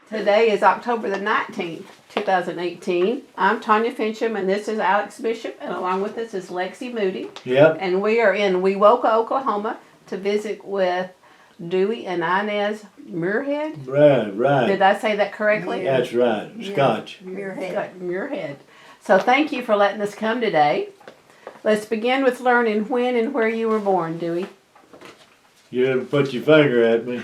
Today is October the 19th, 2018. I'm Tanya Fincham, and this is Alex Bishop, and along with us is Lexi Moody. Yep. And we are in Wewoka, Oklahoma, to visit with Dewey and Inez Muirhead. Right. Did I say that correctly? That's right. Scotch. Muirhead. So thank you for letting us come today. Let's begin with learning when and where you were born, Dewey. You didn't put your finger at me.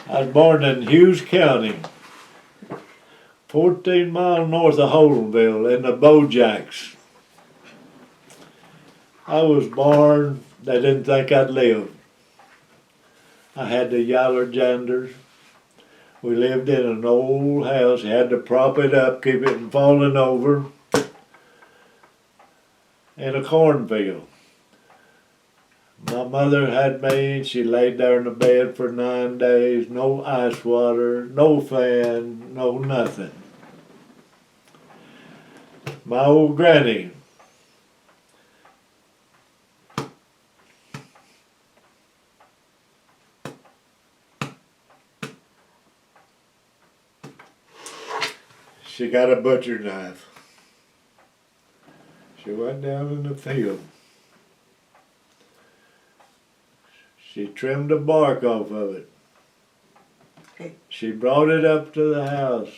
I was born in Hughes County, 14 miles north of Holdenville in the Bojacks. I was born, they didn't think I'd live. I had the yaller janders. We lived in an old house. You had to prop it up, keep it from falling over, in a cornfield. My mother had me, and she laid there in the bed for 9 days, no ice water, no fan, no nothing. My old granny, she got a butcher knife. She went down in the field. She trimmed the bark off of it. She brought it up to the house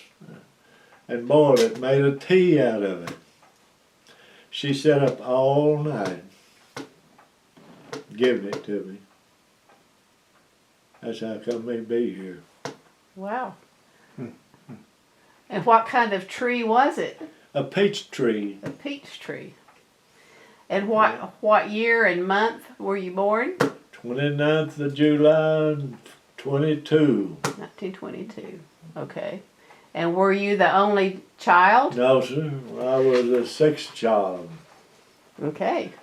and boiled it, made a tea out of it. She sat up all night giving it to me. That's how come me be here. Wow. And what kind of tree was it? A peach tree. A peach tree. And what year and month were you born? 29th of July, 22. 1922. Okay. And were you the only child? No, sir. I was the sixth child. Okay.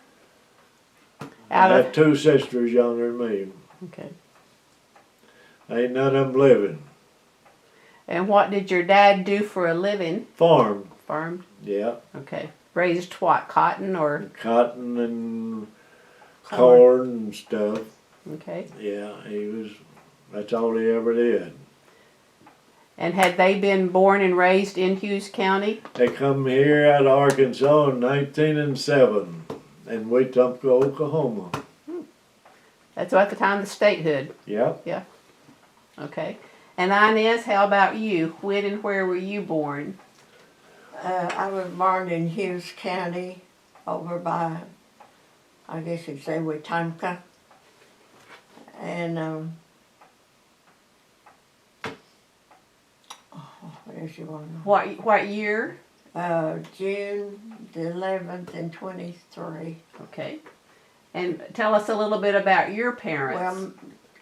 I had two sisters younger than me. Okay. Ain't none of them living. And what did your dad do for a living? Farm. Farmed? Yeah. Okay. Raised what? Cotton or? Cotton and corn and stuff. Okay. Yeah, that's all he ever did. And had they been born and raised in Hughes County? They come here out of Arkansas in 1907, and we took to Oklahoma. That's at the time of the statehood. Yep. Yeah. Okay. And Inez, how about you? When and where were you born? I was born in Hughes County, over by, I guess you'd say, Wetumpka. And, what else you want to know? What year? June the 11th and 23. Okay. And tell us a little bit about your parents.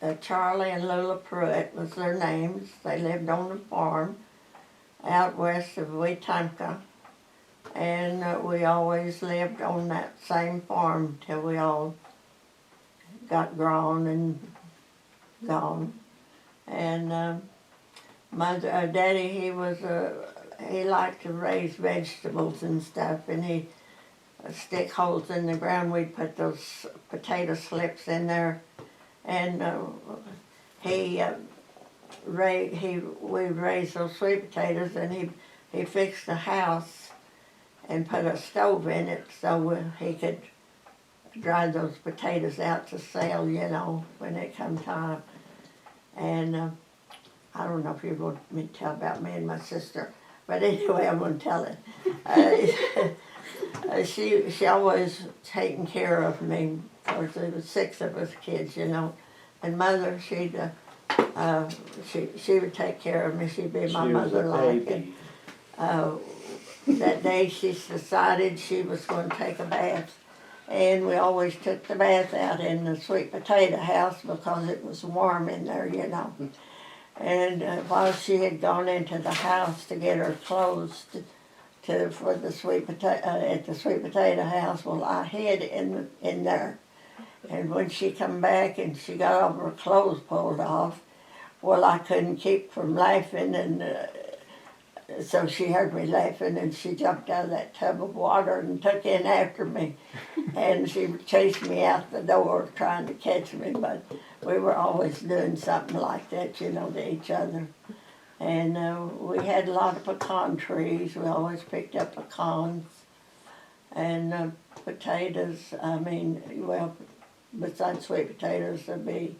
Well, Charlie and Lula Pruitt was their names. They lived on a farm out west of Wetumpka. And we always lived on that same farm till we all got grown and gone. And Daddy, he liked to raise vegetables and stuff, and he stick holes in the ground. We'd put those potato slips in there, and we raised those sweet potatoes, and he fixed a house and put a stove in it so he could dry those potatoes out to sell, you know, when it come time. And I don't know if you want me to tell about me and my sister, but anyway, I'm going to tell it. She always taken care of me. Of course, there was 6 of us kids, you know. And Mother, she would take care of me. She'd be my mother like it. That day she decided she was going to take a bath. And we always took the bath out in the sweet potato house because it was warm in there, you know. And while she had gone into the house to get her clothes for the sweet potato at the sweet potato house, well, I hid in there. And when she come back and she got all her clothes pulled off, well, I couldn't keep from laughing, and so she heard me laughing, and she jumped out of that tub of water and took in after me. And she chased me out the door trying to catch me, but we were always doing something like that, you know, to each other. And we had a lot of pecan trees. We always picked up pecans and potatoes. I mean, well, besides sweet potatoes, there'd be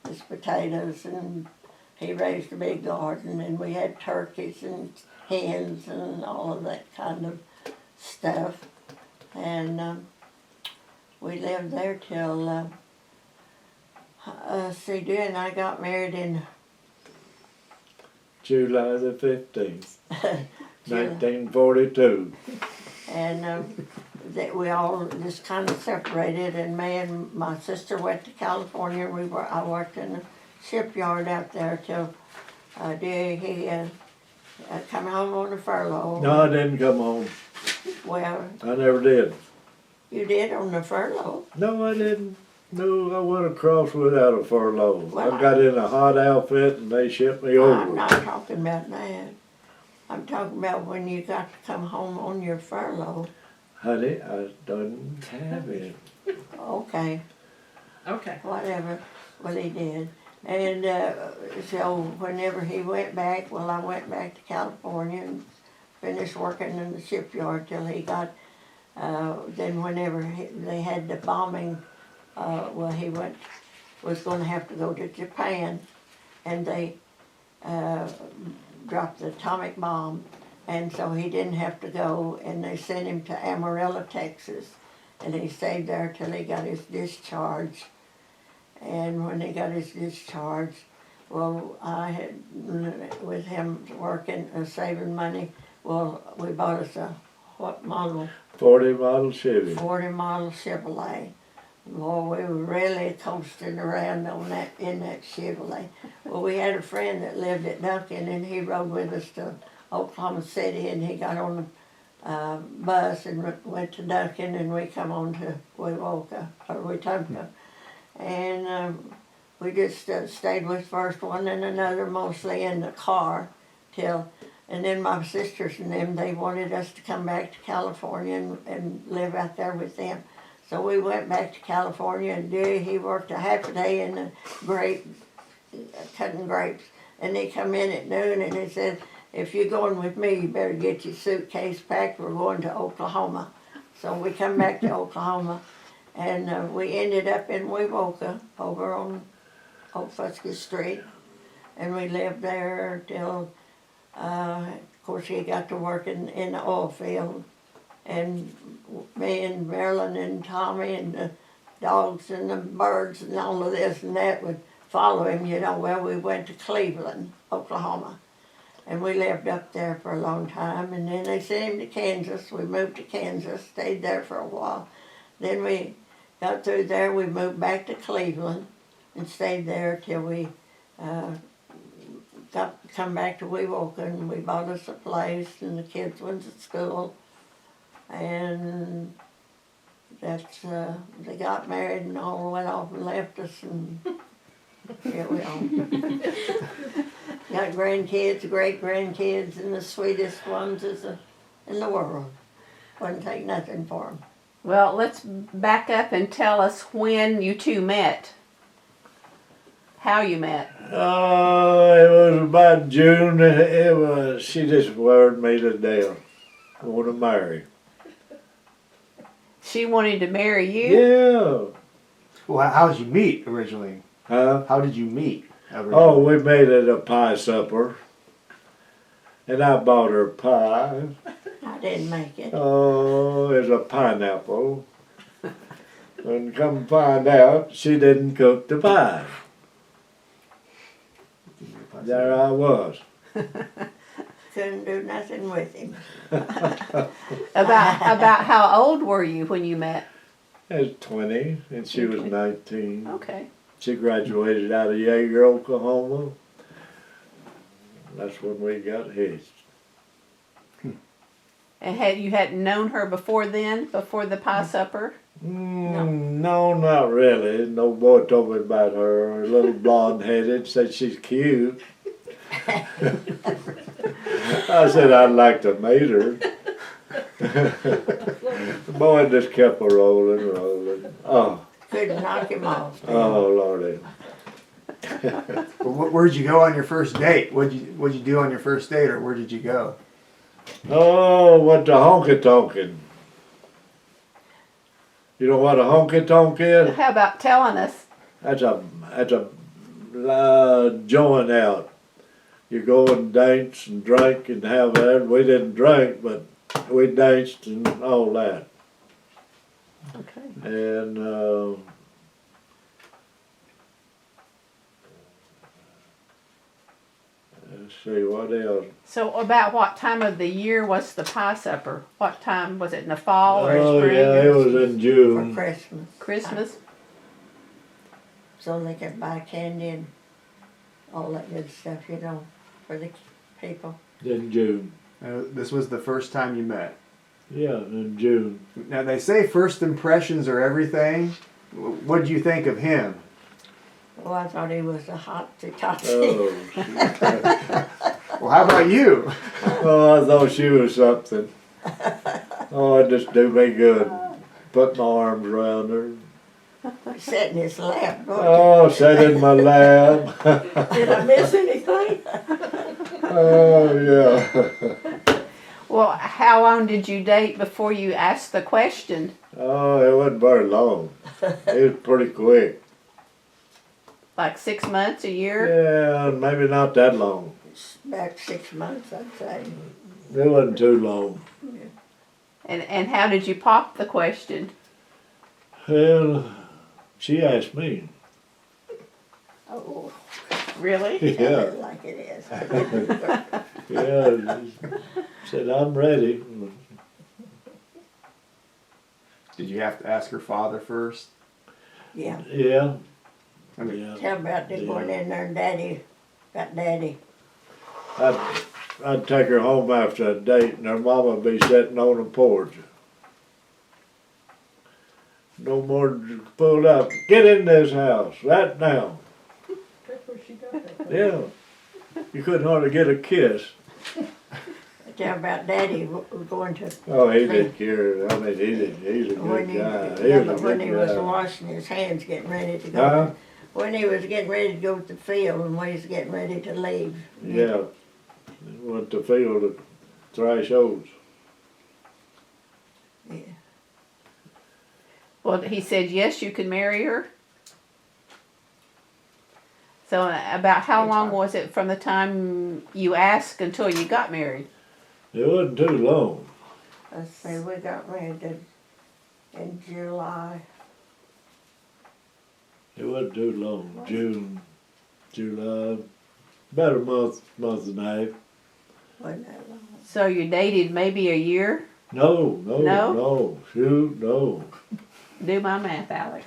just potatoes, and he raised a big garden, and we had turkeys and hens and all of that kind of stuff. And we lived there till, Dewey and I got married in July the 15th, July. 1942. And that we all just kind of separated, and me and my sister went to California. I worked in a shipyard out there till he come home on a furlough. No, I didn't come home. Well, I never did. you did on the furlough. No, I didn't. No, I went across without a furlough. Well, I got in a hot outfit and they shipped me I'm over. not talking about that. I'm talking about when you got to come home on your furlough. Honey, I don't have it. Okay, Okay. whatever. Well, he did. And so whenever he went back, well, I went back to California and finished working in the shipyard till he got, then whenever they had the bombing, well, he was going to have to go to Japan, and they dropped the atomic bomb, and so he didn't have to go, and they sent him to Amarillo, Texas, and he stayed there till he got his discharge. And when he got his discharge, well, I had, with him working, saving money, well, we bought us a, what model? 40 model Chevy. 40 model Chevrolet. Boy, we were really coasting around on that, in that Chevrolet. Well, we had a friend that lived at Duncan, and he rode with us to Oklahoma City, and he got on the bus and went to Duncan, and we come on to Wetumpka. And we just stayed with first one and another, mostly in the car, till, and then my sisters and them, they wanted us to come back to California and live out there with them. So we went back to California, and Dewey, he worked a half a day in the cutting grapes. And he come in at noon and he said, if you're going with me, you better get your suitcase packed, we're going to Oklahoma. So we come back to Oklahoma, and we ended up in Wewoka, over on Old Fusky Street. And we lived there till, of course, he got to work in the oil field. And me and Marilyn and Tommy and the dogs and the birds and all of this and that would follow him, you know. Well, we went to Cleveland, Oklahoma, and we lived up there for a long time. And then they sent him to Kansas. We moved to Kansas, stayed there for a while. Then we got through there, we moved back to Cleveland and stayed there till we come back to Wewoka, and we bought us a place, and the kids went to school. And that's, they got married and all went off and left us, and here we are. Got grandkids, great-grandkids, and the sweetest ones in the world. Wouldn't take nothing for them. Well, let's back up and tell us when you two met. How you met. It was about June. She just worried me to death. I want to marry. She wanted to marry you? Yeah. Well, how did you meet originally? Huh? How did you meet originally? Oh, we met at a pie supper. And I bought her pie. I didn't make it. Oh, it's a pineapple. And come find out, she didn't cook the pie. There I was. Couldn't do nothing with him. About how old were you when you met? I was 20 and she was 19. Okay. She graduated out of Yeager, Oklahoma. That's when we got hitched. And you hadn't known her before then, before the pie supper? No, not really. No boy told me about her. A little blonde-headed, said she's cute. I said I'd like to meet her. The boy just kept rolling. Oh, couldn't knock him off. Oh, Lordy. Well, where'd you go on your first date? What'd you do on your first date, or where did you go? Oh, went to honky tonkin'. You know what a honky tonk is? How about telling us? That's a joint out. You go and dance and drink and have that. We didn't drink, but we danced and all that. Okay. And let's see what else. So about what time of the year was the pie supper? What time was it, in the fall or Oh spring? yeah, it was in For June. Christmas, Christmas? so they could buy candy and all that good stuff, you know, for the people. In June. This was the first time you met. Yeah, in June. Now they say first impressions are everything. What did you think of him? Well, I thought he was a hot totsie. Oh, Well, how about you? oh, I thought she was something. Oh, it just do me good. Put my arms around her. Sat in his lap. Oh, sat in my lap. Did I miss anything? Oh, yeah. Well, how long did you date before you asked the question? Oh, it wasn't very long. It was pretty quick. Like 6 months, a year? Yeah, maybe not that long. About 6 months, I'd say. It wasn't too long. And how did you pop the question? Well, she asked me. Oh, Really? tell Yeah, it like it is. yeah. She said, I'm ready. Did you have to ask her father first? Yeah. Yeah. I mean, Yeah. Tell about the going in there and about daddy. I'd take her home after a date and her mama would be sitting on the porch. No more pulled up. Get in this house right now. Yeah. You couldn't hardly get a kiss. Tell about daddy going to, Oh, he didn't care. I mean, he's a good when he, guy. yeah, was a but when good he was guy. washing his hands, getting ready to go. Huh? When he was getting ready to go to the field and when he was getting ready to leave. Yeah. Went to field to thrash oats. Yeah. Well, he said, yes, you can marry her. So about how long was it from the time you asked until you got married? It wasn't too long. Let's see, we got married in July. It wasn't too long. June, July, about a month and a half. Wasn't that long? So you dated maybe a year? No, No? shoot, no. Do my math, Alex.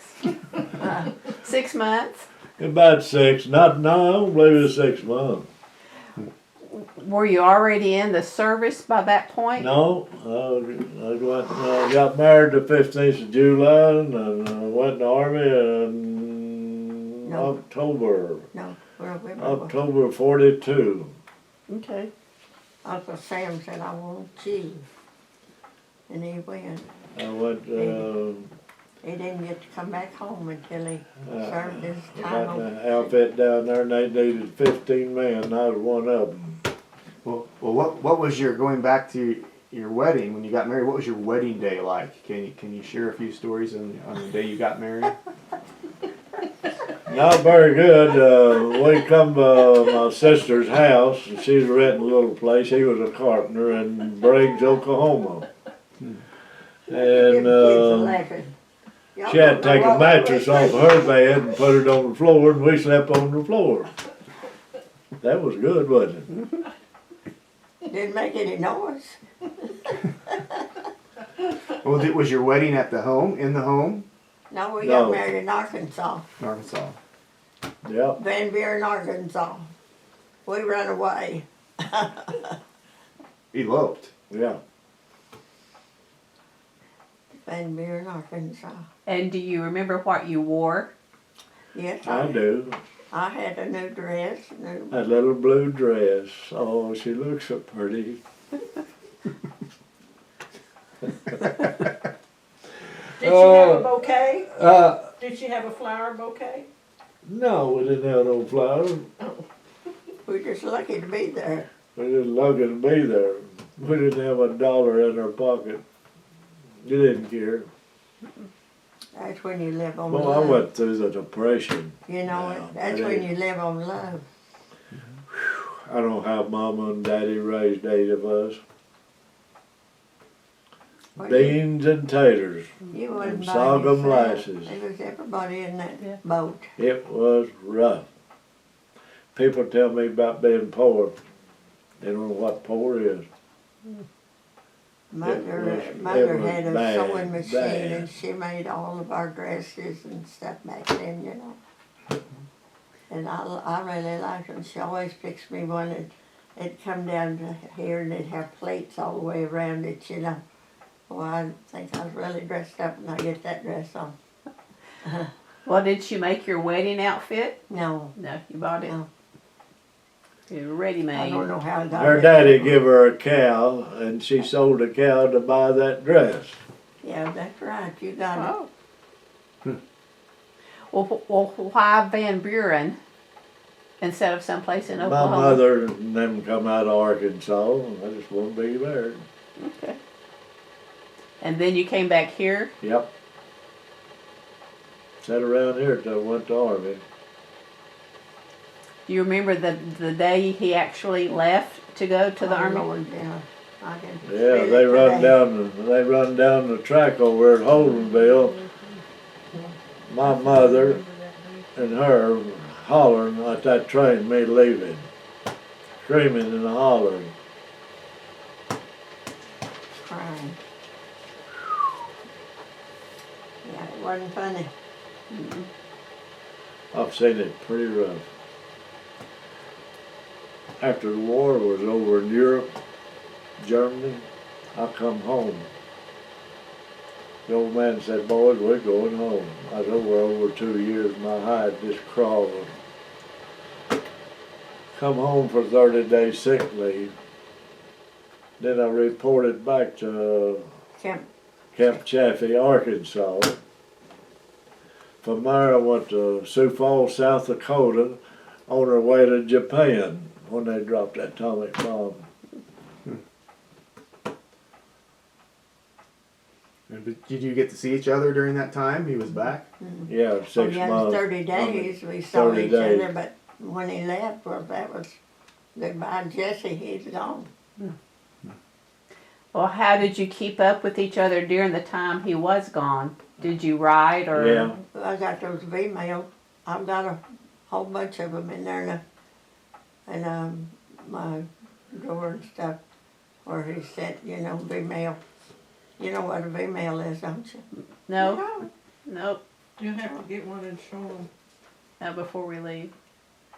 6 months? About 6, no, I don't believe it was 6 months. Were you already in the service by that point? No, I got married the 15th of July and I went in the Army in No. October No, November. October 42. Okay. Uncle Sam said, I want you. And he went. I went, He didn't get to come back home until he Uh, served his I time. got the outfit down there and they needed 15 men and I was one of them. well, what was your, going back to your wedding when you got married? What was your wedding day like? Can you share a few stories on the day you got married? Not very good. We come to my sister's house and she's renting a little place. He was a carpenter in Briggs, Oklahoma. And she had to take a mattress off of her bed and put it on the floor and we slept on the floor. That was good, wasn't it? Didn't make any noise. Well, was your wedding at the home, in the home? No, we No. got married in Arkansas. In Arkansas. Yep. Van Buren, Arkansas. We run away. Eloped. Yeah. Van Buren, Arkansas. And do you remember what you wore? Yes, I do. I had a new dress. That little blue dress. Oh, she looks so pretty. Did she have a bouquet? Did she have a flower bouquet? No, we didn't have no flowers. We're just lucky to be there. We just lucky to be there. We didn't have $1 in our pocket. You didn't care. That's when you live on Well, I love. went through the Depression. You know, No, that's it when ain't. you live on love. I don't know how Mama and Daddy raised 8 of us. Well, Beans and taters. You wasn't and by sorghum yourself. lasses. There was everybody in that Yeah. boat. It was rough. People tell me about being poor. They don't know what poor is. Mother it was had a bad, sewing machine bad. and she made all of our dresses and stuff back then, you know. And I really liked them. She always fixed me one that it'd come down to here and it'd have plates all the way around it, you know. Well, I think I was really dressed up when I get that dress on. Well, did she make your wedding outfit? No, No, you bought it. no. You're ready made. I don't know how I got Her it. daddy gave her a cow, and she sold a cow to buy that dress. Yeah, that's right. You got it. Well, why Van Buren instead of someplace in My Oklahoma? mother and them come out of Arkansas, and I just want to be there. Okay. And then you came back here. Yep. Sat around here till I went to Army. Do you remember the day he actually left to go to the Oh, army? Lord, yeah. I can Yeah, feel they it run today. down the track over at Holdenville. My mother and her hollering at that train, me leaving, screaming and hollering. Crying. Yeah, it wasn't funny. I've seen it pretty rough. After the war was over in Europe, Germany, I come home. The old man said, "Boys, we're going home." I was over 2 years, my hide just crawling. Come home for 30 days sick leave. Then I reported back to Camp. Camp Chaffee, Arkansas. From there I went to Sioux Falls, South Dakota, on our way to Japan when they dropped that atomic bomb. And did you get to see each other during that time? He was back? Yeah, 6 yeah, months. 30 days we saw 30 each days. other, but when he left, well, that was goodbye, Jesse. He's gone. Well, how did you keep up with each other during the time he was gone? Did you write or? Yeah. I got those emails. I've got a whole bunch of them in there, and my drawer and stuff, where he sent, V-mail. You know what a V-mail is, don't you? No. No. Nope. You have to get one and show them. Not before we leave.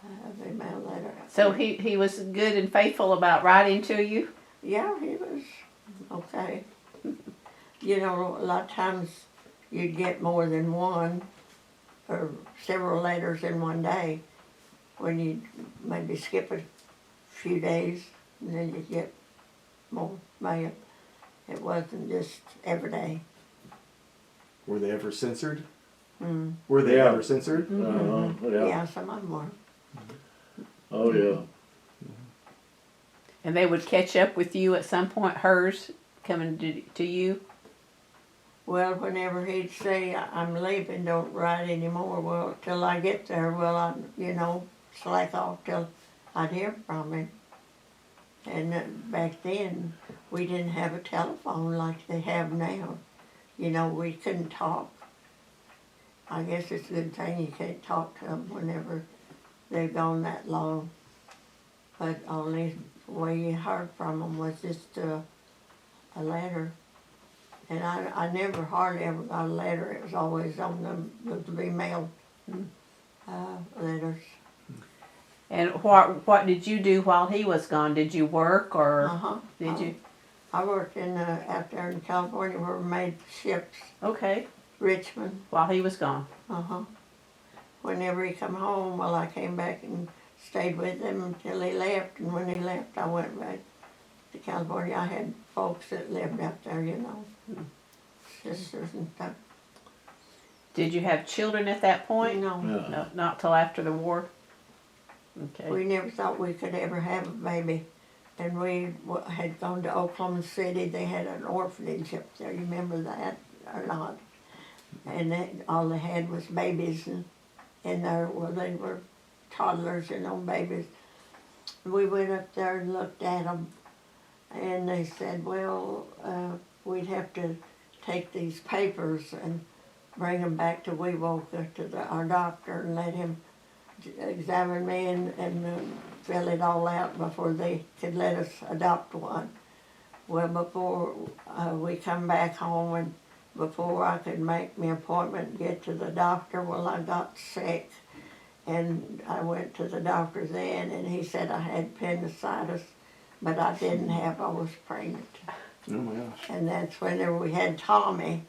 A V-mail letter. So he was good and faithful about writing to you? Yeah, he was okay. A lot of times you'd get more than one or several letters in one day when you'd maybe skip a few days and then you'd get more mail. It wasn't just every day. Were they ever censored? Mm. Were they Yeah. ever censored? Yeah. Yeah, some of them were. Oh yeah. And they would catch up with you at some point, hers coming to you? Well, whenever he'd say, "I'm leaving, don't write anymore," well, till I get there, well, I'd, slack off till I'd hear from him. And back then, we didn't have a telephone like they have now. We couldn't talk. I guess it's a good thing you can't talk to them whenever they've gone that long. But only way you heard from them was just a letter. And I never hardly ever got a letter. It was always on the V-mail letters. And what did you do while he was gone? Did you work or Uh-huh. did you? I worked out there in California where we made ships, Okay, Richmond. while he was gone. Uh-huh. Whenever he come home, well, I came back and stayed with him until he left. And when he left, I went back to California. I had folks that lived out there, sisters and stuff. Did you have children at that point? No, No, not till after the war? Okay. we never thought we could ever have a baby. And we had gone to Oklahoma City. They had an orphanage up there. You remember that or not? And all they had was babies in there. Well, they were toddlers, babies. We went up there and looked at them. And they said, well, we'd have to take these papers and bring them back to Wewoka to our doctor and let him examine me and fill it all out before they could let us adopt one. Well, before we come back home and before I could make my appointment and get to the doctor, well, I got sick. And I went to the doctor then, and he said I had appendicitis, but I didn't have, I was pregnant. Oh my gosh. And that's whenever we had Tommy.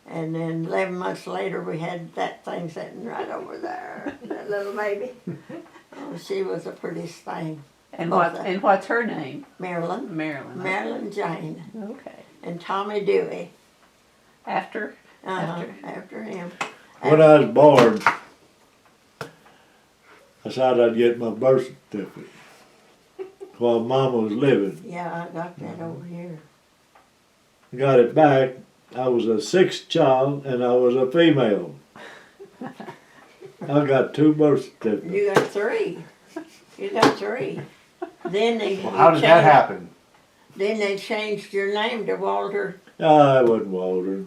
And then 11 months later, we had that thing sitting right over there, that little baby. Oh, she was a pretty thing. And what's her name? Marilyn. Marilyn. Marilyn Jane. Okay. And Tommy Dewey. After After him. When I was born, I thought I'd get my birth certificate while Mama was living. Yeah, I got that over here. Got it back. I was a sixth child and I was a female. I got 2 birth certificates. You got 3. You got 3. Then they Well, how did that happen? Then they changed your name to Walter. I wasn't Walter.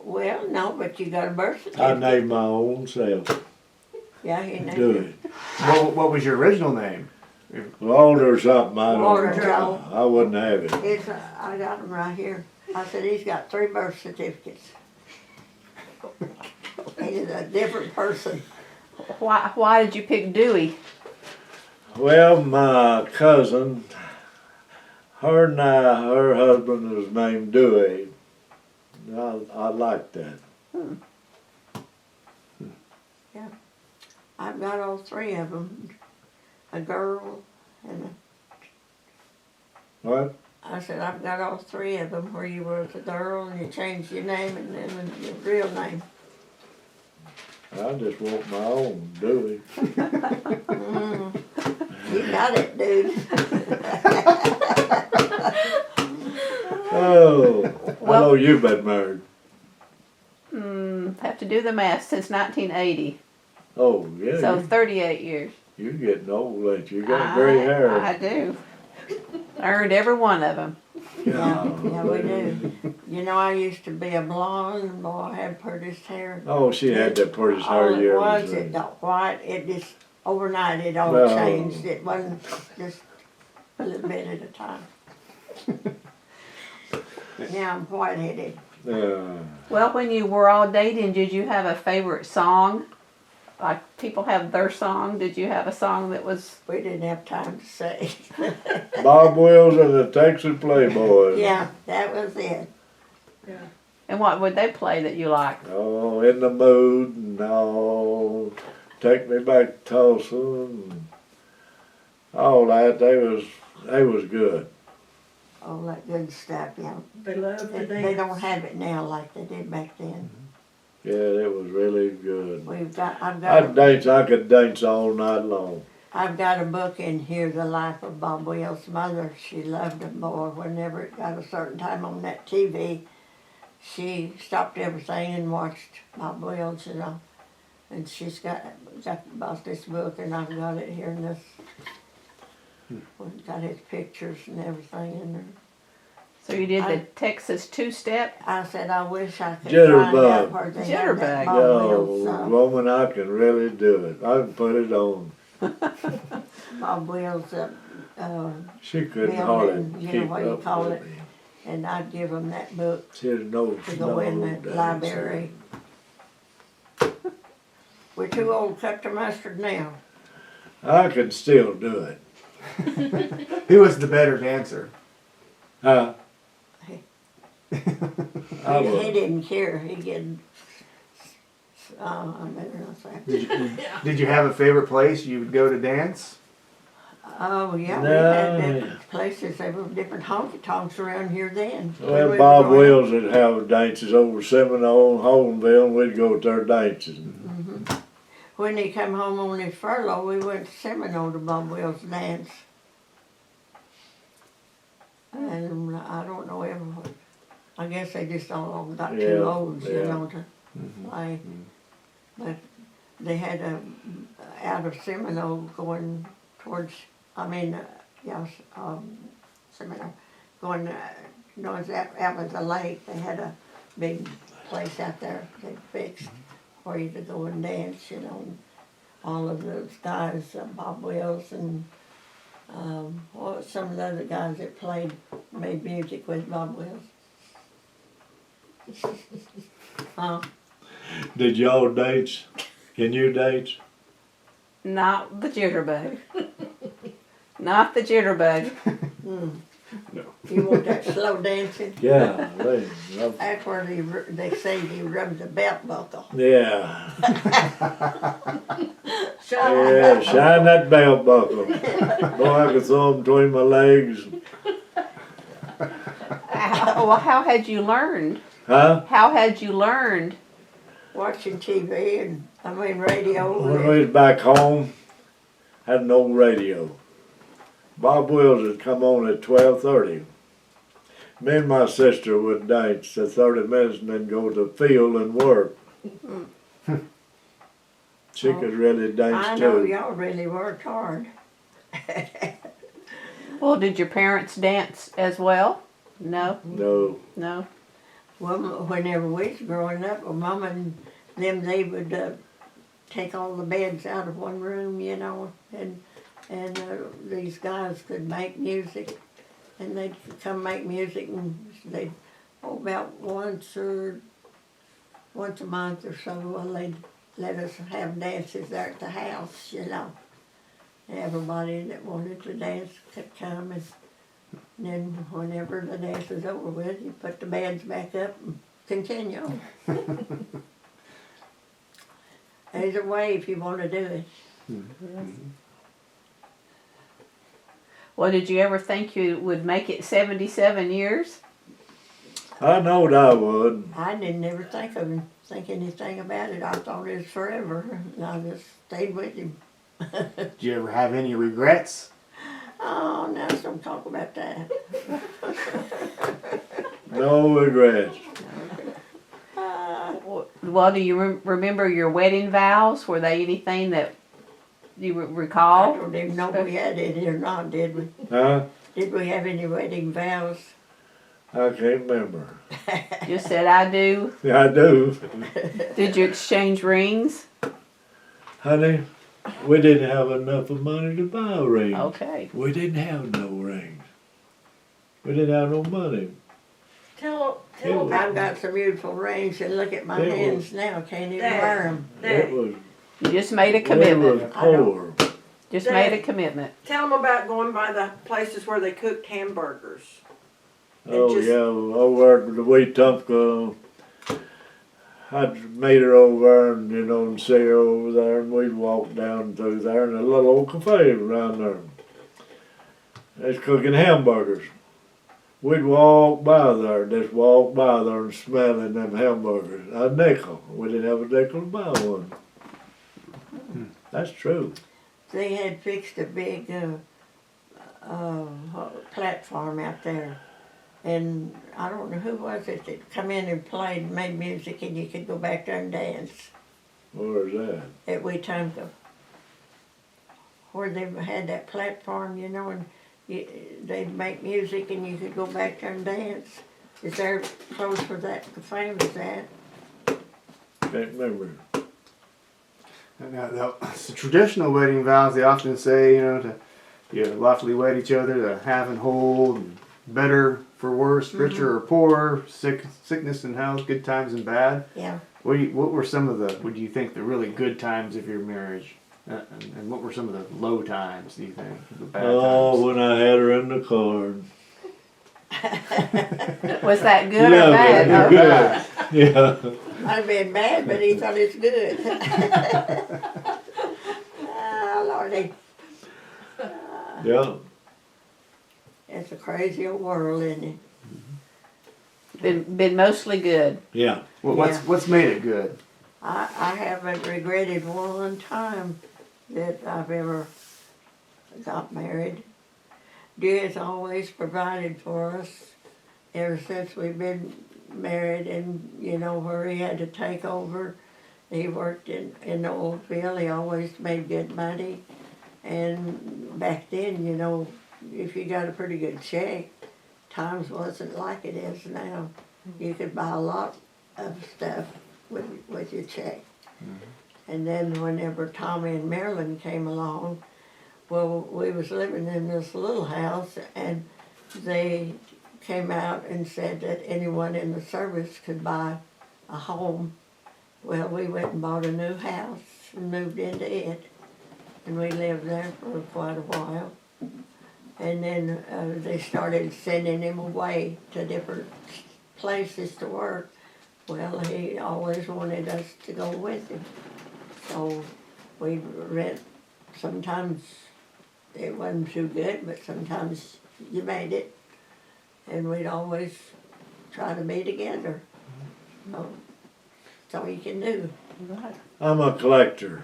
Well, no, but you got a birth I certificate. named my own self. Yeah, he named Do it. it. What was your original name? Walter or something, I don't Walter know. Joe. I wouldn't have it. It's I got him right here. I said he's got 3 birth certificates. He's a different person. Why did you pick Dewey? Well, my cousin, her husband was named Dewey. I liked that. Yeah. I've got all 3 of them. A girl and What? I said I've got all 3 of them where you were a girl and you changed your name and then your real name. I just want my own Dewey. You got it, dude. Oh, I Well- know you've been married. Have to do the math since 1980. Oh, yeah. So 38 years. You're getting old, ain't you? You got gray hair. I do. I earned every one of them. Yeah, we do. You know, I used to be a blonde, and boy, I had prettiest hair. Oh, she had that prettiest All hair it you was, ever it seen. got white. It just overnight it all No. changed. It wasn't just a little bit at a time. Now I'm white-headed. Well, when you were all dating, did you have a favorite song? Like people have their song. Did you have a song that was? We didn't have time to say. Bob Wills and the Texas Playboys. Yeah, that was it. Yeah. And what would they play that you liked? Oh, in the mood and oh, take me back to Tulsa and all that. They was good. All that good stuff, yeah. They love to dance. They don't have it now like they did back then. Yeah, it was really good. I could dance all night long. I've got a book in here, The Life of Bob Wills' Mother. She loved him more. Whenever it got a certain time on that TV, she stopped everything and watched Bob Wills, And she's bought this book, and I've got it here in this. We've got his pictures and everything in there. So you did the Texas two-step? I said, I wish I could Jitterbug. find out where they have that Jitterbug. Bob Yo, Wills. woman, I can really do it. I can put it on. Bob Wills, She couldn't Bill hardly and, you know keep what you up call with it. me. and I'd give them that book She had no to go in the snow library. We're too old to cut the mustard now. I can still do it. Who was the better dancer? I He was. didn't care. He did. I better not say. Did you have a favorite place you would go to dance? Oh, yeah, we No. had different places, there were different honky tonks around here then. when Well, we were Bob growing up. Wills would have dances over Seminole and Holmesville, and we'd go to their dances. When he come home on his furlough, we went to Seminole to Bob Wills' dance. And I don't know everyone. I guess they just all got Yeah, too old, you yeah. know, to play. But they had out of Seminole going towards, Seminole, going, north out of the lake. They had a big place out there they fixed for you to go and dance, you know. All of those guys, Bob Wills and some of the other guys that made music with Bob Wills. Did y'all dance? Can you dance? Not the jitterbug. Not the jitterbug. You want that slow dancing? Yeah, That's where they say you rub the belt buckle. yeah. Shine Yeah, shine that belt buckle. Boy, I could throw them between my legs. Well, how had you learned? Huh? How had you learned? watching TV radio. When we was back home, had an old radio. Bob Wills had come on at 12:30. Me and my sister would dance for 30 minutes and then go to the field and work. She could really dance I know too. y'all really worked hard. Well, did your parents dance as well? No, No. no. Well, whenever we was growing up, well, Mama and them, they would take all the beds out of one room, and these guys could make music, and they'd come make music, and they'd, about once a month or so, well, they'd let us have dances there at the house, Everybody that wanted to dance could come, and then whenever the dance was over with, you put the bands back up and continue on. There's a way if you want to do it. Well, did you ever think you would make it 77 years? I knowed I would. I didn't ever think anything about it. I thought it was forever, and I just stayed with him. Did you ever have any regrets? Oh, now don't talk about that. No regrets. Well, do you remember your wedding vows? Were they anything that you I recall? don't even know if we had any or not, did we? Huh? Did we have any wedding vows? I can't remember. You said I do. Yeah, I do. Did you exchange rings? Honey, we didn't have enough of money to buy rings. Okay. We didn't have no rings. We didn't have no money. Tell I've got some beautiful rings, and look at my It hands now. Can't even Dad. wear them. It was, You just made a we commitment. was poor. Just made a commitment. Tell them about going by the places where they cooked hamburgers. Oh just- yeah, over at the Wheat Tumpka. I'd meet her over and and see her over there, and we'd walk down through there, and a little old cafe around there. They's cooking hamburgers. We'd walk by there, and smelling them hamburgers. A nickel. We didn't have a nickel to buy one. That's true. They had fixed a big platform out there. And I don't know who was it that come in and played, made music, and you could go back there and dance Where's that? at Wetumpka. Where they had that platform, and they'd make music and you could go back there and dance. Is there close where that cafe was at? Can't remember. Now, the traditional wedding vows, they often say, to lawfully wed each other, to have and hold, and better for worse, richer or poorer, sickness and health, good times and bad. Yeah. What were some of what do you think, the really good times of your marriage? And what were some of the low times, do you think? The bad times? When I had her in the car. Was that good or Yeah, bad? very good. Yeah. Might have been bad, but he thought it's good. Oh, Lordy. Yeah, It's a crazy old world, isn't it? Been mostly good. yeah. Well, Yeah. what's made it good? I haven't regretted one time that I've ever got married. Dewey's always provided for us ever since we've been married, and you know where he had to take over. He worked in the oilfield. He always made good money, and back then, you know, if you got a pretty good check, times wasn't like it is now. You could buy a lot of stuff with your check. And then whenever Tommy and Marilyn came along, well, we was living in this little house, and they came out and said that anyone in the service could buy a home. Well, we went and bought a new house and moved into it, and we lived there for quite a while. And then they started sending him away to different places to work. Well, he always wanted us to go with him. So we'd rent. Sometimes it wasn't too good, but sometimes you made it. And we'd always try to be together. So that's all you can do. I'm a collector.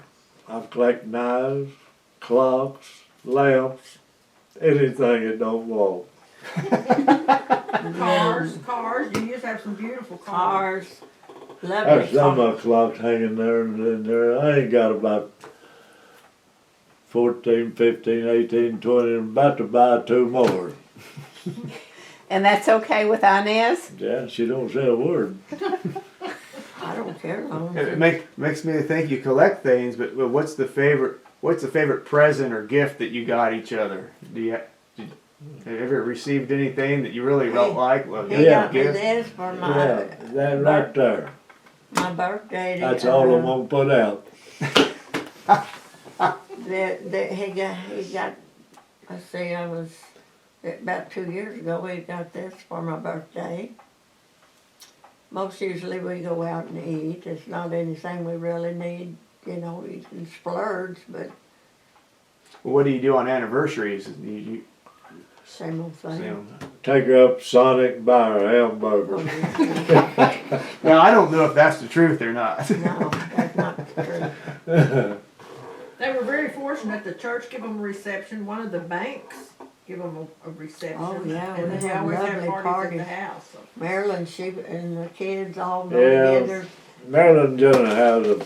I collect knives, clocks, lamps, anything that don't walk. Cars, you used to have some beautiful cars. Cars, lovely There's some cars. clocks hanging there and in there. I ain't got about 14, 15, 18, 20. I'm about to buy 2 more. And that's okay with Inez? Yeah, she don't say a word. I don't care. Long It as makes me think you collect things, but what's the favorite present or gift that you got each other? Have you ever received anything that you really don't like? Well, he Yeah. got me this for Yeah, that right there. my birthday. That's all I'm gonna put out. He got, let's see, I was, about 2 years ago, we got this for my birthday. Most usually we go out and eat. It's not anything we really need, you know, you can splurge, but what do you do on anniversaries? You same old thing. Take her up Sonic, buy her a hamburger. Now I don't know if that's the truth or not. No, that's not true. They were very fortunate. The church give them a reception. One of the banks give them a reception. Oh, yeah, and we they had always have lovely parties at the parties. house. So. Marilyn, she and the kids all go Yeah. together. Marilyn Jenner has a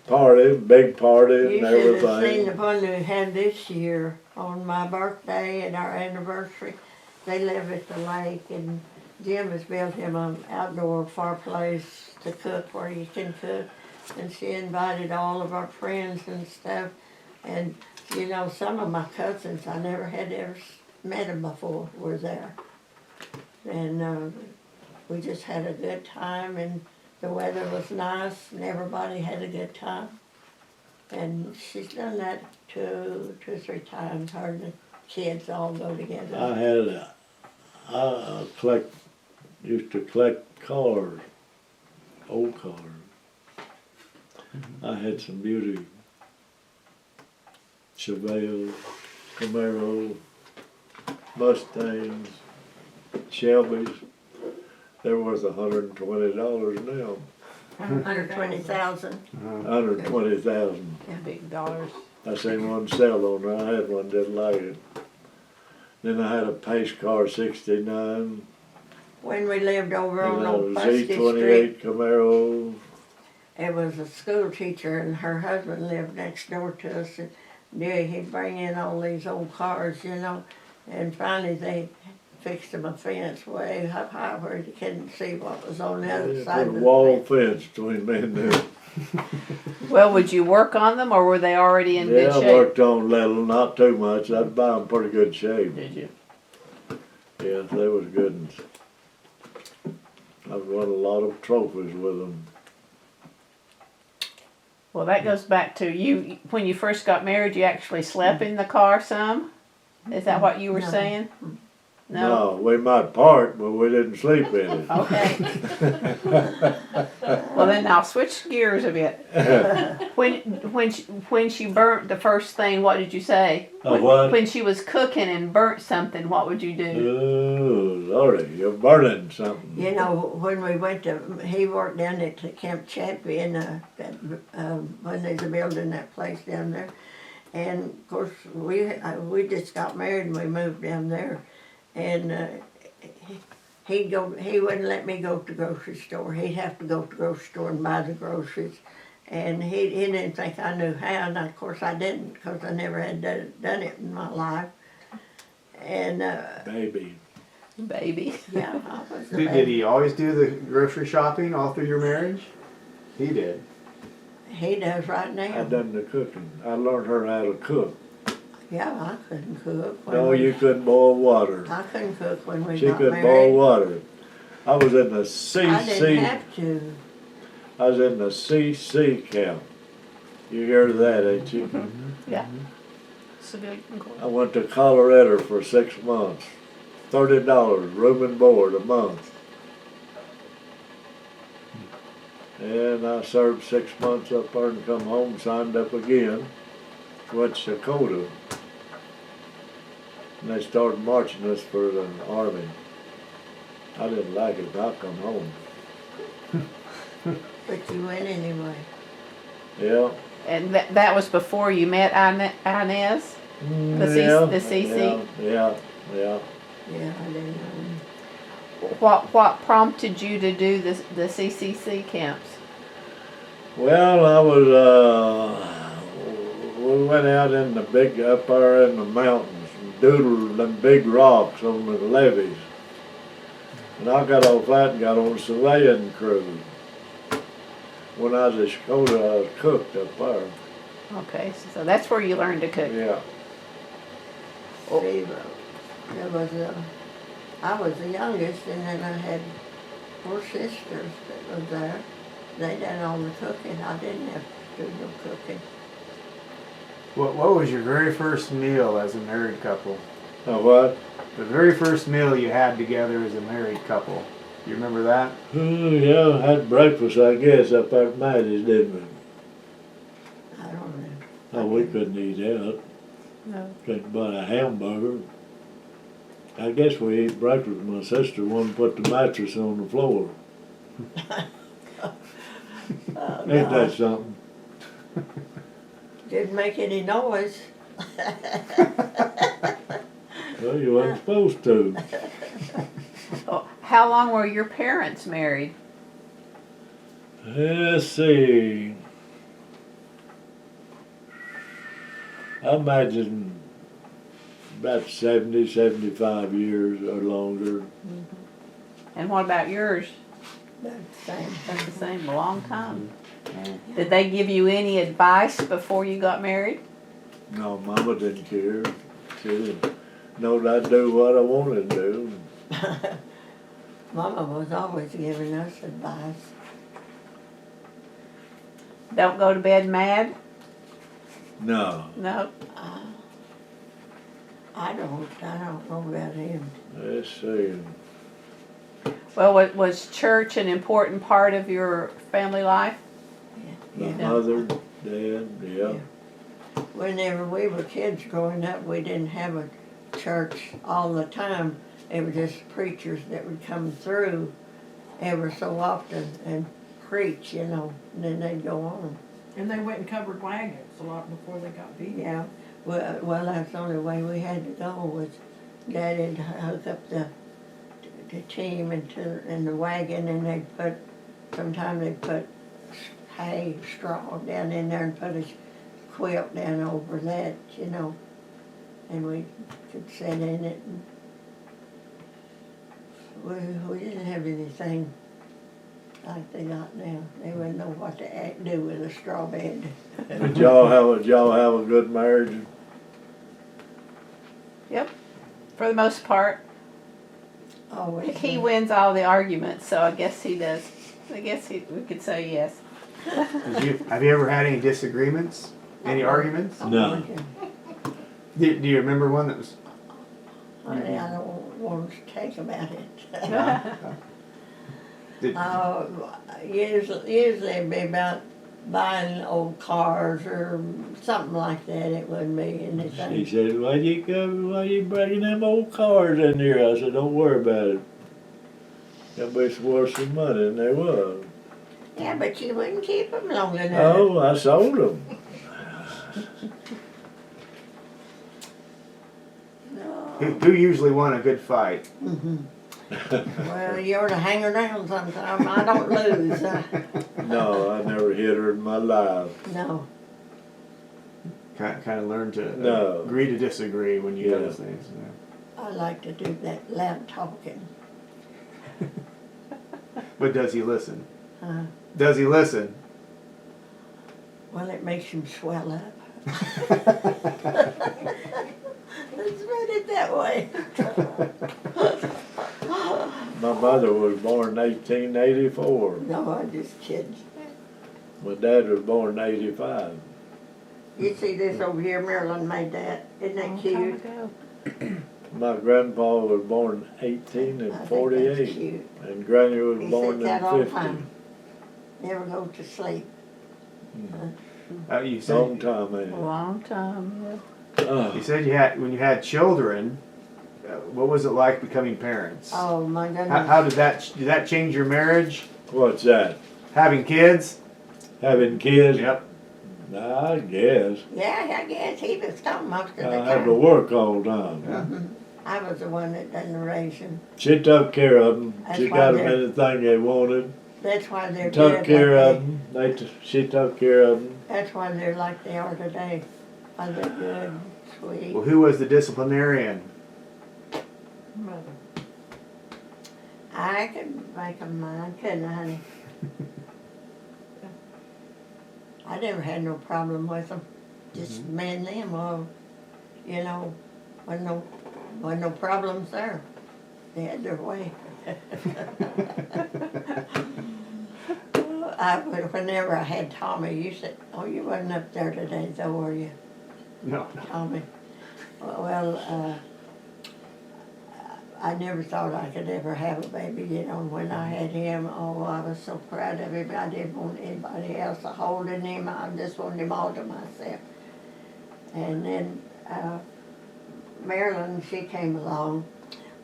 party, big party You and should have seen the everything. one we had this year on my birthday and our anniversary. They live at the lake, and Jim has built him an outdoor fireplace to cook where you can cook. And she invited all of our friends and stuff. And you know, some of my cousins I never had ever met them before were there. And we just had a good time, and the weather was nice, and everybody had a good time. And she's done that two or 3 times. Her and the kids all go together. I used to collect cars, old cars. I had some beauty Chevelles, Camaro, Mustangs, Shelbys. They're worth $120 now. 120,000. $120,000. Big dollars. I seen one sell on there. I had one, didn't like it. Then I had a pace car 69. When we lived over on And a Old Busty Street, Z28 Camaro. it was a school teacher, and her husband lived next door to us. And he'd bring in all these old cars, you know, and finally they fixed him a fence way up high where you couldn't see what was on the other They side put of a the wall fence. fence between me and them. Well, would you work on them, or were they already in good Yeah, I shape? worked on little, not too much. I'd buy them pretty good shape. Did you? Yeah, they was good ones. I've won a lot of trophies with them. Well, that goes back to you, when you first got married, you actually slept in the car some? Is that what you were No. saying? No? we might part, but we didn't sleep in it. Okay. Well, then I'll switch gears a bit. When she burnt the first thing, what did you say? What? When she was cooking and burnt something, what would you do? Oh, Lordy, you're burning something. You know, when we went to, he worked down at the Camp Champion, when there's a building that place down there. And of course, we just got married and we moved down there. And he wouldn't let me go to the grocery store. He'd have to go to the grocery store and buy the groceries. And he didn't think I knew how, and of course I didn't, because I never had done it in my life. And Baby. yeah, I was the Did baby. he always do the grocery shopping all through your marriage? He did. He does right I now. done the cooking. I learned her how to cook. Yeah, I couldn't cook. No, you couldn't boil water. I couldn't cook when we She got could married. boil water. I was in the I didn't CC. have to. I was in the CCC Camp. You hear of that, ain't you? Yeah. Civilian Corps. I went to Colorado for 6 months. $30 room and board a month. And I served 6 months up there and come home, signed up again. Went to Dakota. And they started marching us for the army. I didn't like it, but I come home. But you went anyway. Yeah. And that was before you met Inez? The CC? Yeah. Yeah, I didn't know. What prompted you to do the CCC camps? Well, we went out in the up there in the mountains and doodled them big rocks on the levees. And I got off that and got on a surveying crew. When I was at Dakota, I was cooked up there. Okay, so that's where you learned to cook. Yeah. See, there was I was the youngest, and then I had 4 sisters that was there. They done all the cooking. I didn't have to do no cooking. What was your very first meal as a married couple? What? The very first meal you had together as a married couple. You remember that? Yeah, had breakfast, I guess, up at Maddie's, didn't we? I don't know. Oh, we couldn't eat out. No. Couldn't buy a hamburger. I guess we ate breakfast. My sister wanted to put the mattress on the floor. Ain't that something? Didn't make any noise. Well, you wasn't supposed to. Oh, how long were your parents married? Let's see. I imagine about 70, 75 years or longer. And what about yours? That's the same That's the thing. same, a long time. Did they give you any advice before you got married? No, Mama didn't care. She didn't know that I'd do what I wanted to do. Mama was always giving us advice. Don't go to bed mad? No. No. I don't know about him. Let's see. Well, was church an important part of your family life? My Yeah. mother, dad, yeah. Whenever we were kids growing up, we didn't have a church all the time. It was just preachers that would come through ever so often and preach, and then they'd go on. And they went and covered wagons a lot before they got vehicles. Yeah, well, that's the only way we had to go was Daddy'd hook up the team in the wagon, and sometimes they'd put hay, straw down in there and put a quilt down over that, and we could sit in it. And we didn't have anything like they got now. They wouldn't know what to do with a straw bed. Did y'all have a good marriage? Yep. For the most part. Always. He wins all the arguments, so I guess he does. we could say yes. Have you ever had any disagreements? Any arguments? No. Do you remember one that was? Honey, I don't wants to take about it. Did, Usually it'd be about buying old cars or something like that. It wouldn't be She anything. said, why you bringing them old cars in here? I said, don't worry about it. They'll be worth some money, and they was. Yeah, but you wouldn't keep them long enough. Oh, I sold them. who usually won a good fight? Well, you ought to hang around sometime. I don't lose. No, I never hit her in my life. No. Kind of learn to No. agree to disagree when you Yeah. notice things. Yeah. I like to do that loud talking. But does he listen? Uh, Does he listen? well, it makes him swell up. Let's put it that way. My mother was born in 1884. No, I'm just kidding. My dad was born in 85. You see this over here, Marilyn made that. Isn't that cute? My grandpa was born in 18 I and think that's 48. cute. And Granny was He born said that all in the 50. time. Never go to sleep. You Long said time, A man. long time, you said you had when you had children. What was it like becoming parents? Oh my goodness. How did that change your marriage? What's that? Having kids? Having kids? Yep. Nah, I guess. Yeah, I guess he was gone most of the I had to time. work all the time. Yeah. I was the one that done the raising. She took care of them. That's She why got them they're- anything they wanted. That's why they're Took good care like of them. She took care of them. That's why they're like they are today. Why they're good, sweet. Well, who was the disciplinarian? Mother. I could make them mine, couldn't I, honey? I never had no problem with them. Just me and them, well, you know, wasn't no problems there. They had their way. Whenever I had Tommy, you said, oh, you wasn't up there today though, were you, No. Tommy? Well, I never thought I could ever have a baby, you know, when I had him, oh, I was so proud of him. I didn't want anybody else holding him, I just wanted him all to myself. And then Marilyn, she came along.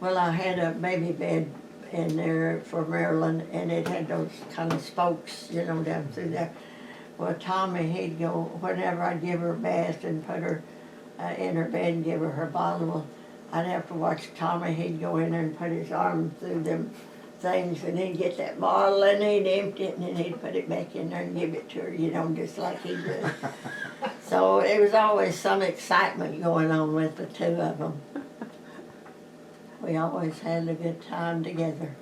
Well, I had a baby bed in there for Marilyn, and it had those kind of spokes, you know, down through there. Well, Tommy, he'd go, whenever I'd give her a bath and put her in her bed and give her her bottle, I'd have to watch Tommy. He'd go in there and put his arm through them things, and he'd get that bottle and he'd empty it, and then he'd put it back in there and give it to her, you know, just like he did. So there was always some excitement going on with the two of them. We always had a good time together.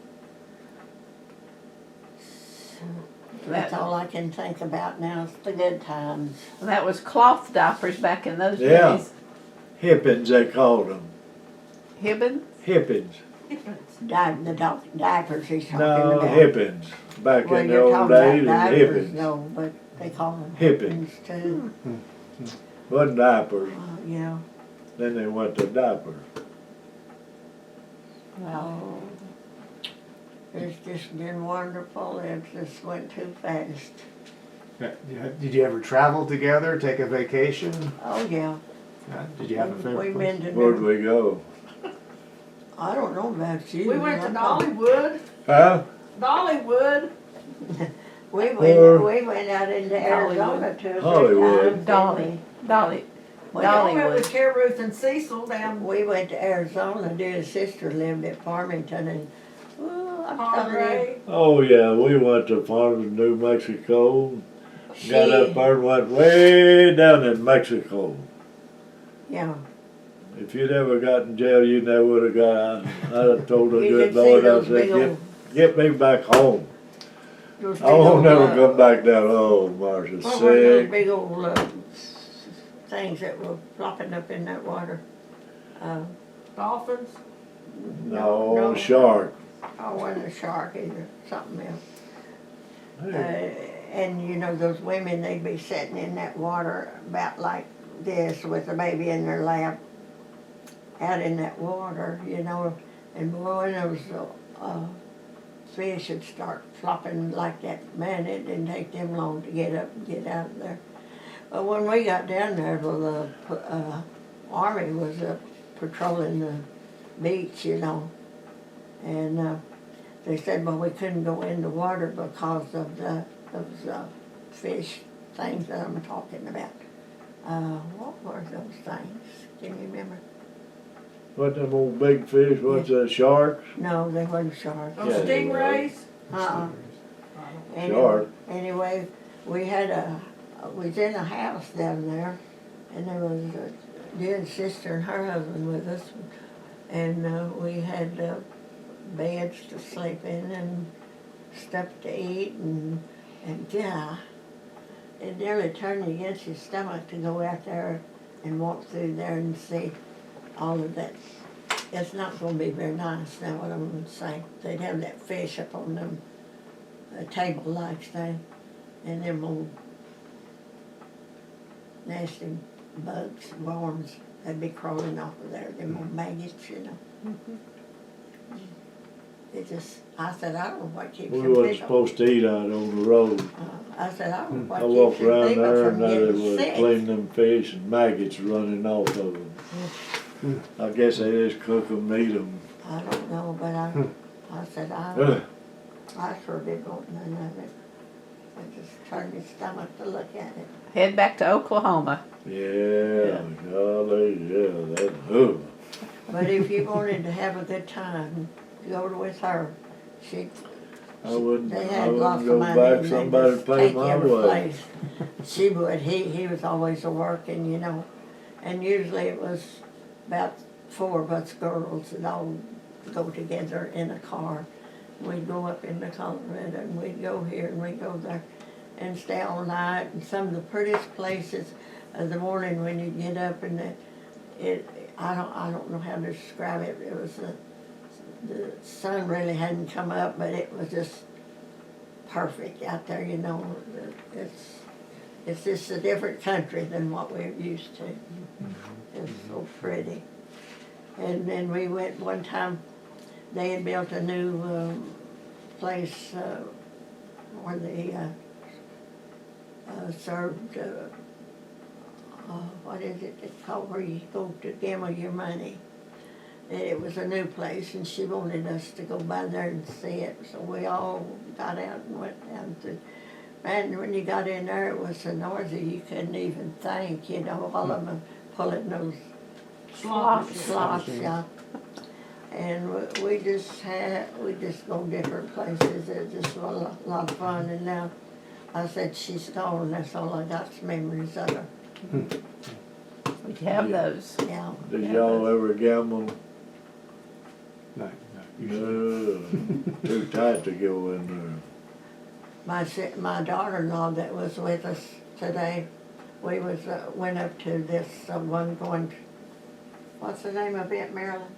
So that's all I can think about now is the good times. That was cloth diapers back in those Yeah. days. Hippins, they called them. Hibbins? Hippins. The diapers he's talking No, about. hippins. Back Well, in the you're old talking days, about it was diapers, hippins. no, but they call them Hippins. hippins too. Wasn't diapers. Yeah. Then they went to diapers. Oh, it's just been wonderful. It just went too fast. Did you ever travel together, take a vacation? Oh yeah. Did you have a favorite We've place? been to. Where'd we go? I don't know about you. We went to I'm talking- Dollywood. Huh? Dollywood. We Or- went out into Arizona two or three Hollywood. times. Dolly. Dolly. We Dollywood. went with Care Ruth and Cecil down We went to Arizona. Dear's sister lived at Farmington, and I'm telling you, Hargrave. Oh yeah, we went to Farmington, New Mexico. she, Got up there and went way down in Mexico. yeah. If you'd ever got in jail, you never would have got. I'd have told the You good could see Lord, I those said, big old, get me back home. those big I won't old, never come back down. Oh, Marcia's what were those sick. big old things that were flopping up in that water? Dolphins. No, shark. I wasn't a shark either, something else. Hey, And you know, those women, they'd be sitting in that water about like this with a baby in their lap, out in that water, you know. And boy, when those fish would start flopping like that, man, it didn't take them long to get up and get out of there. But when we got down there, well, the Army was patrolling the beach, you know, and they said, well, we couldn't go in the water because of those fish things that I'm talking about. What were those things? Can you remember? What them old big fish, what's that, sharks? No, they weren't sharks. Oh, Yeah, they were. stingrays? Shark. Anyway, we was in a house down there, and there was a dear sister and her husband with us, and we had beds to sleep in and stuff to eat, and yeah, it nearly turned you against your stomach to go out there and walk through there and see all of that. It's not going to be very nice now, what I'm going to say. They'd have that fish up on them table-like thing, and them old nasty bugs, worms, they'd be crawling off of there, them old maggots, you know. It just, I said, I don't know what keeps We them wasn't people. supposed to eat out on the road. I said, I don't know I what walked keeps them around people there from and they getting was sick. cleaning them fish and maggots running off of them. I guess they just cook them, eat them. I don't know, but I said, Ugh. I sure did want none of it. It just turned my stomach to look at it. Head back to Oklahoma. Yeah, golly, yeah, that, ugh. But if you wanted to have a good time, go with her. She, I wouldn't they had lots go of money back, and somebody they to just pay take you my every way. place. She would. He was always working, you know. And usually it was about 4 of us girls that all go together in a car. We'd go up into Colorado and we'd go here and we'd go there and stay all night. And some of the prettiest places in the morning when you get up and I don't know how to describe it. It was the sun really hadn't come up, but it was just perfect out there, you know. It's just a different country than what we're used to. It's so pretty. And then we went one time, they had built a new place where they served, what is it called, where you go to gamble your money. And it was a new place, and she wanted us to go by there and see it. So we all got out and went down to. Man, when you got in there, it was so noisy you couldn't even think. You know, all of them pulling those slots, yeah. And we just go different places. It just was a lot of fun. And now, I said she's gone. That's all I got's memories of her. We have those. Yeah. Did y'all ever gamble? No. No, too tight to go in there. My daughter-in-law that was with us today, we went up to this one going. What's the name of it, Marilyn?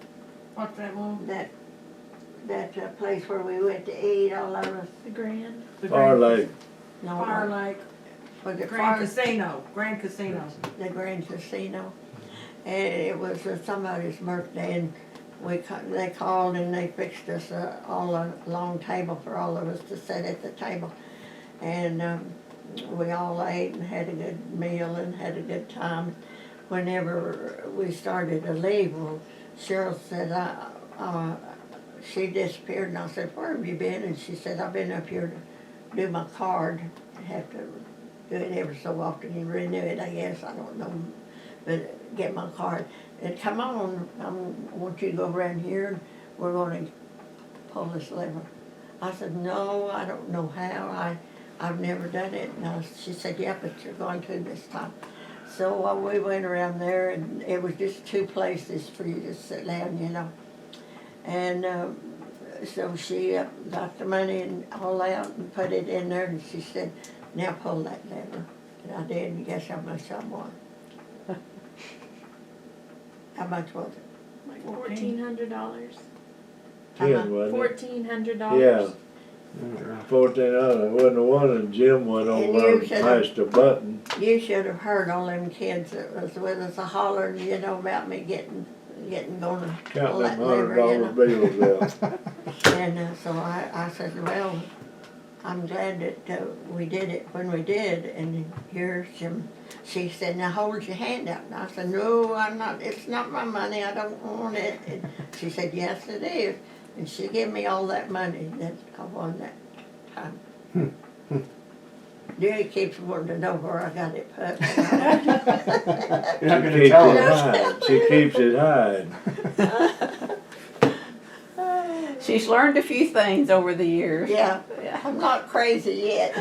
What's that one? That place where we went to eat, all of us. The Grand. The Far Lake. No, Fire Lake, was it Grand Far- Casino, Grand Casino. the Grand Casino, and it was somebody's birthday, and they called and they fixed us all a long table for all of us to sit at the table, and we all ate and had a good meal and had a good time. Whenever we started to leave, well, Cheryl said, she disappeared, and I said, where have you been? And she said, I've been up here to do my card. I have to do it every so often and renew it, I guess, I don't know, but get my card. And come on, I want you to go around here, and we're going to pull this lever. I said, no, I don't know how, I've never done it. And she said, yeah, but you're going to this time. So we went around there, and it was just 2 places for you to sit down, you know. And so she got the money and all out and put it in there, and she said, now pull that lever. And I did, and guess how much I won? How much was it? Like $1,400. 10, wasn't $1,400. Yeah. 1,400. Wasn't the one, and Jim went And over you and should've- passed a button. You should have heard all them kids that was with us a hollering, you know, about me getting getting gonna Count let them liver, you know. $100 bills out. And so I said, well, I'm glad that we did it when we did. And here's some. She said, now hold your hand out. And I said, no, I'm not. It's not my money. I don't want it. And she said, yes, it is. And she gave me all that money that I won that time. Dewey keeps wanting to know where I got it put. You're not going to Keeps tell it her. hide. She keeps it hide. She's learned a few things over the years. Yeah, Yeah. I'm not crazy yet.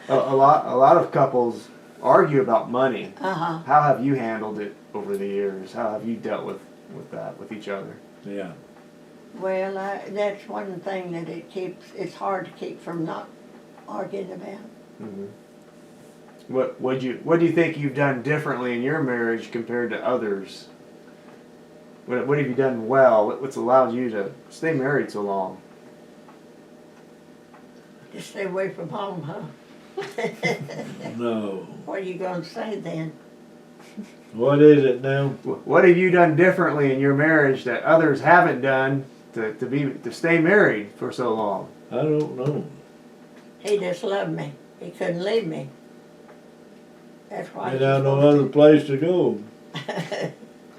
A lot of couples argue about money. Uh-huh. How have you handled it over the years? How have you dealt with that with each other? Yeah. Well, that's one thing that it's hard to keep from not arguing about. Mm-hmm. What do you think you've done differently in your marriage compared to others? What have you done well? What's allowed you to stay married so long? Just stay away from home, huh? No. What are you gonna say then? What is it now? What have you done differently in your marriage that others haven't done to stay married for so long? I don't know. He just loved me. He couldn't leave me. That's why Ain't got no other place to go.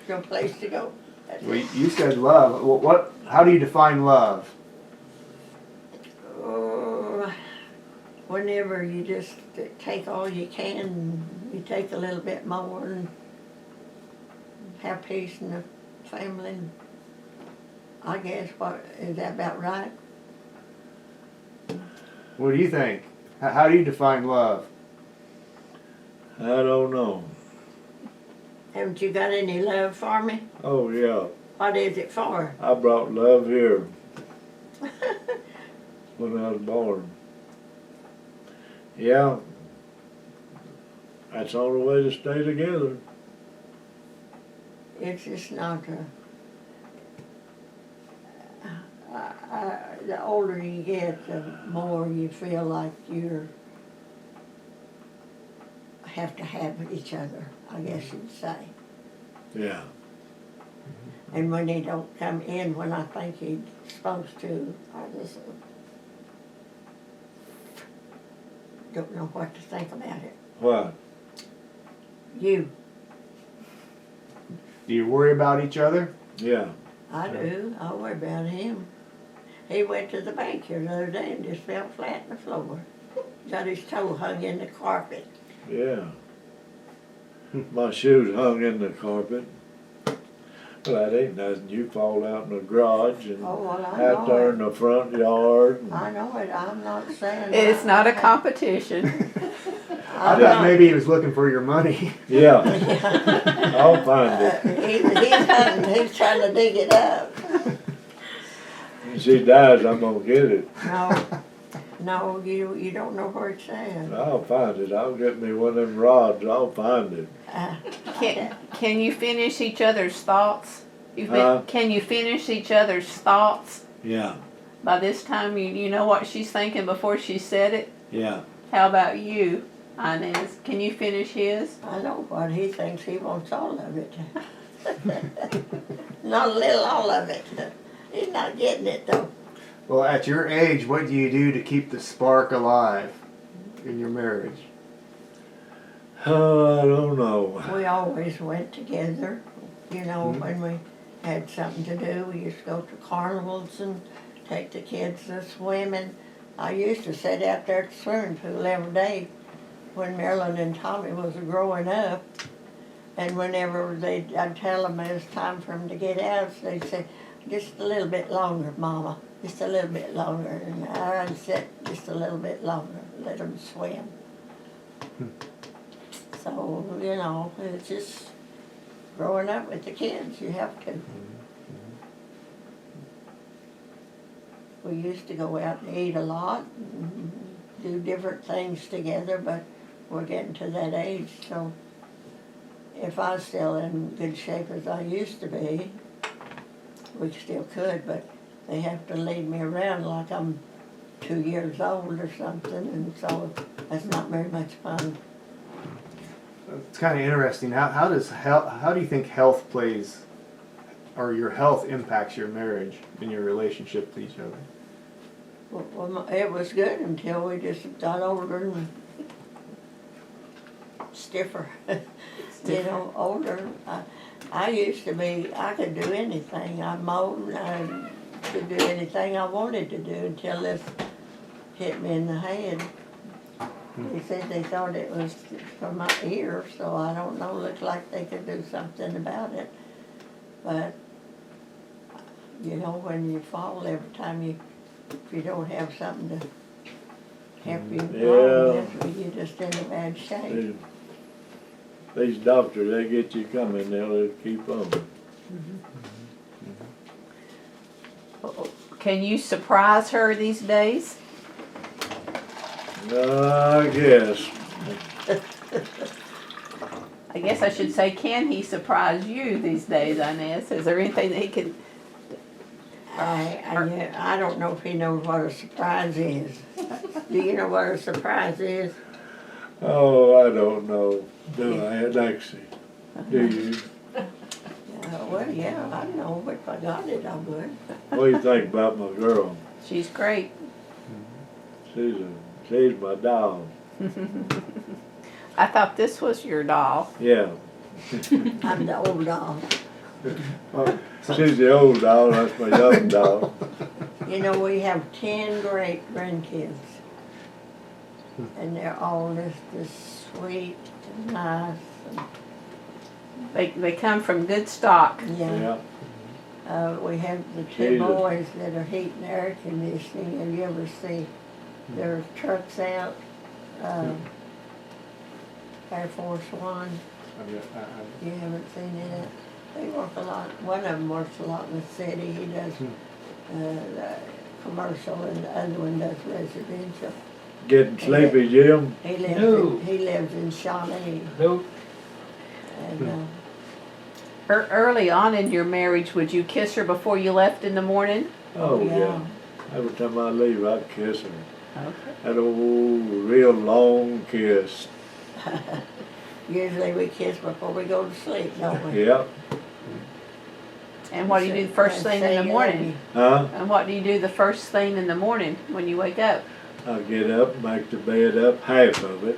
no place to go. That's Well, you said love. How do you define love? Oh, whenever you just take all you can, and you take a little bit more and have peace in the family. And I guess, is that about right? What do you think? How do you define love? I don't know. Haven't you got any love for me? Oh yeah. What is it for? I brought love here when I was born. Yeah. That's the only way to stay together. It's just not the older you get, the more you feel like you have to have each other, I guess you'd say. Yeah. And when he don't come in when I think he's supposed to, I just don't know what to think about it. What? You, Do you worry about each other? Yeah. I do. I worry about him. He went to the bank here the other day and just fell flat on the floor. Got his toe hung in the carpet. Yeah. My shoes hung in the carpet. Well, that ain't nothing. You fall out in the garage and Oh, well, I out know there it. in the front yard. And I know it. I'm not saying It's that. not a competition. I I'm thought not. maybe he was looking for your money. yeah. I'll find it. He's hunting. He's trying to dig it up. When she dies, I'm gonna get it. No, you don't know where it's at. I'll find it. I'll get me one of them rods. I'll find it. Can you finish each other's thoughts? Huh? Can you finish each other's thoughts? Yeah. By this time, you know what she's thinking before she said it? Yeah. How about you, Inez? Can you finish his? I know what he thinks. He wants all of it. Not a little, all of it. He's not getting it though. Well, at your age, what do you do to keep the spark alive in your marriage? I don't know. We always went together. You know, when we had something to do, we used to go to carnivals and take the kids to swimming. I used to sit out there at the swimming pool every day when Marilyn and Tommy was growing up. And whenever I'd tell them it was time for them to get out, they'd say, just a little bit longer, Mama. Just a little bit longer. And I'd sit just a little bit longer, let them swim. So, you know, it's just growing up with the kids, you have to. We used to go out and eat a lot, and do different things together, but we're getting to that age, so if I was still in good shape as I used to be, we still could, but they have to lead me around like I'm 2 years old or something, and so that's not very much fun. It's kind of interesting. How do you think health plays or your health impacts your marriage and your relationship to each other? Well, it was good until we just got older and stiffer. You know, older. I used to be, I could do anything. I mowed, I could do anything I wanted to do until this hit me in the head. They said they thought it was from my ear, so I don't know, looked like they could do something about it. But, you know, when you fall every time if you don't have something to help you along with, you're just in a bad shape. These doctors, they get you coming, they'll keep on. Can you surprise her these days? I guess. I guess I should say, can he surprise you these days, Inez? Is there anything that he can? I don't know if he knows what a surprise is. Do you know what a surprise is? Oh, I don't know. Do I, Lexi? Do you? Well, yeah, I know, but if I got it, I would. What do you think about my girl? She's great. She's my doll. I thought this was your doll. Yeah. I'm the old dog. Well, She's the old doll, that's my young doll. You know, we have 10 great grandkids. And they're all just sweet and nice. They come from good stock. Yeah. Yeah. We have the two Jesus. boys that are heating air conditioning. Have you ever seen their trucks out? Air Force One. You haven't seen it? They work a lot. One of them works a lot in the city. He does the commercial, and the other one does residential. Getting sleepy, Jim? He lives No. he lives in Shawnee. Nope. And Early on in your marriage, would you kiss her before you left in the morning? Oh, yeah. yeah. Every time I leave, I kiss her. Okay. That old, real long kiss. Usually we kiss before we go to sleep, don't we? Yeah. And what do you do the first thing in the morning? Huh? And what do you do the first thing in the morning when you wake up? I get up, make the bed up, half of it.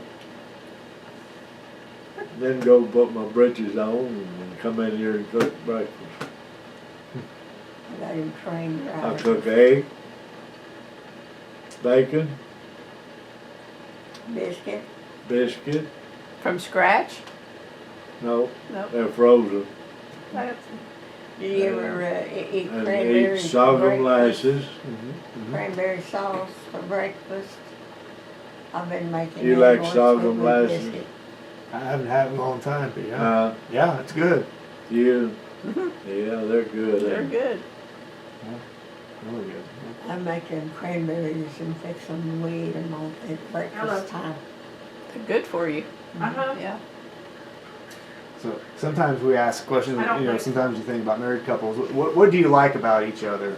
Then go put my britches on and come in here and cook breakfast. I got him trained I right. cook egg, bacon, Biscuit. biscuit. From scratch? No, Nope. they're frozen. Did you ever eat And cranberries eat for sorghum breakfast? molasses. Cranberry sauce for breakfast. I've been making You that like once sorghum with molasses? biscuit. I haven't had it in a long time, but yeah. Yeah, it's good. You? Yeah, they're good. They're ain't they? good. Really good. I make them cranberries and fix them and we eat them on at Hello. breakfast time. They're good for you. Uh-huh. Yeah. So sometimes we ask questions, I don't you know, think- sometimes you think about married couples. What do you like about each other?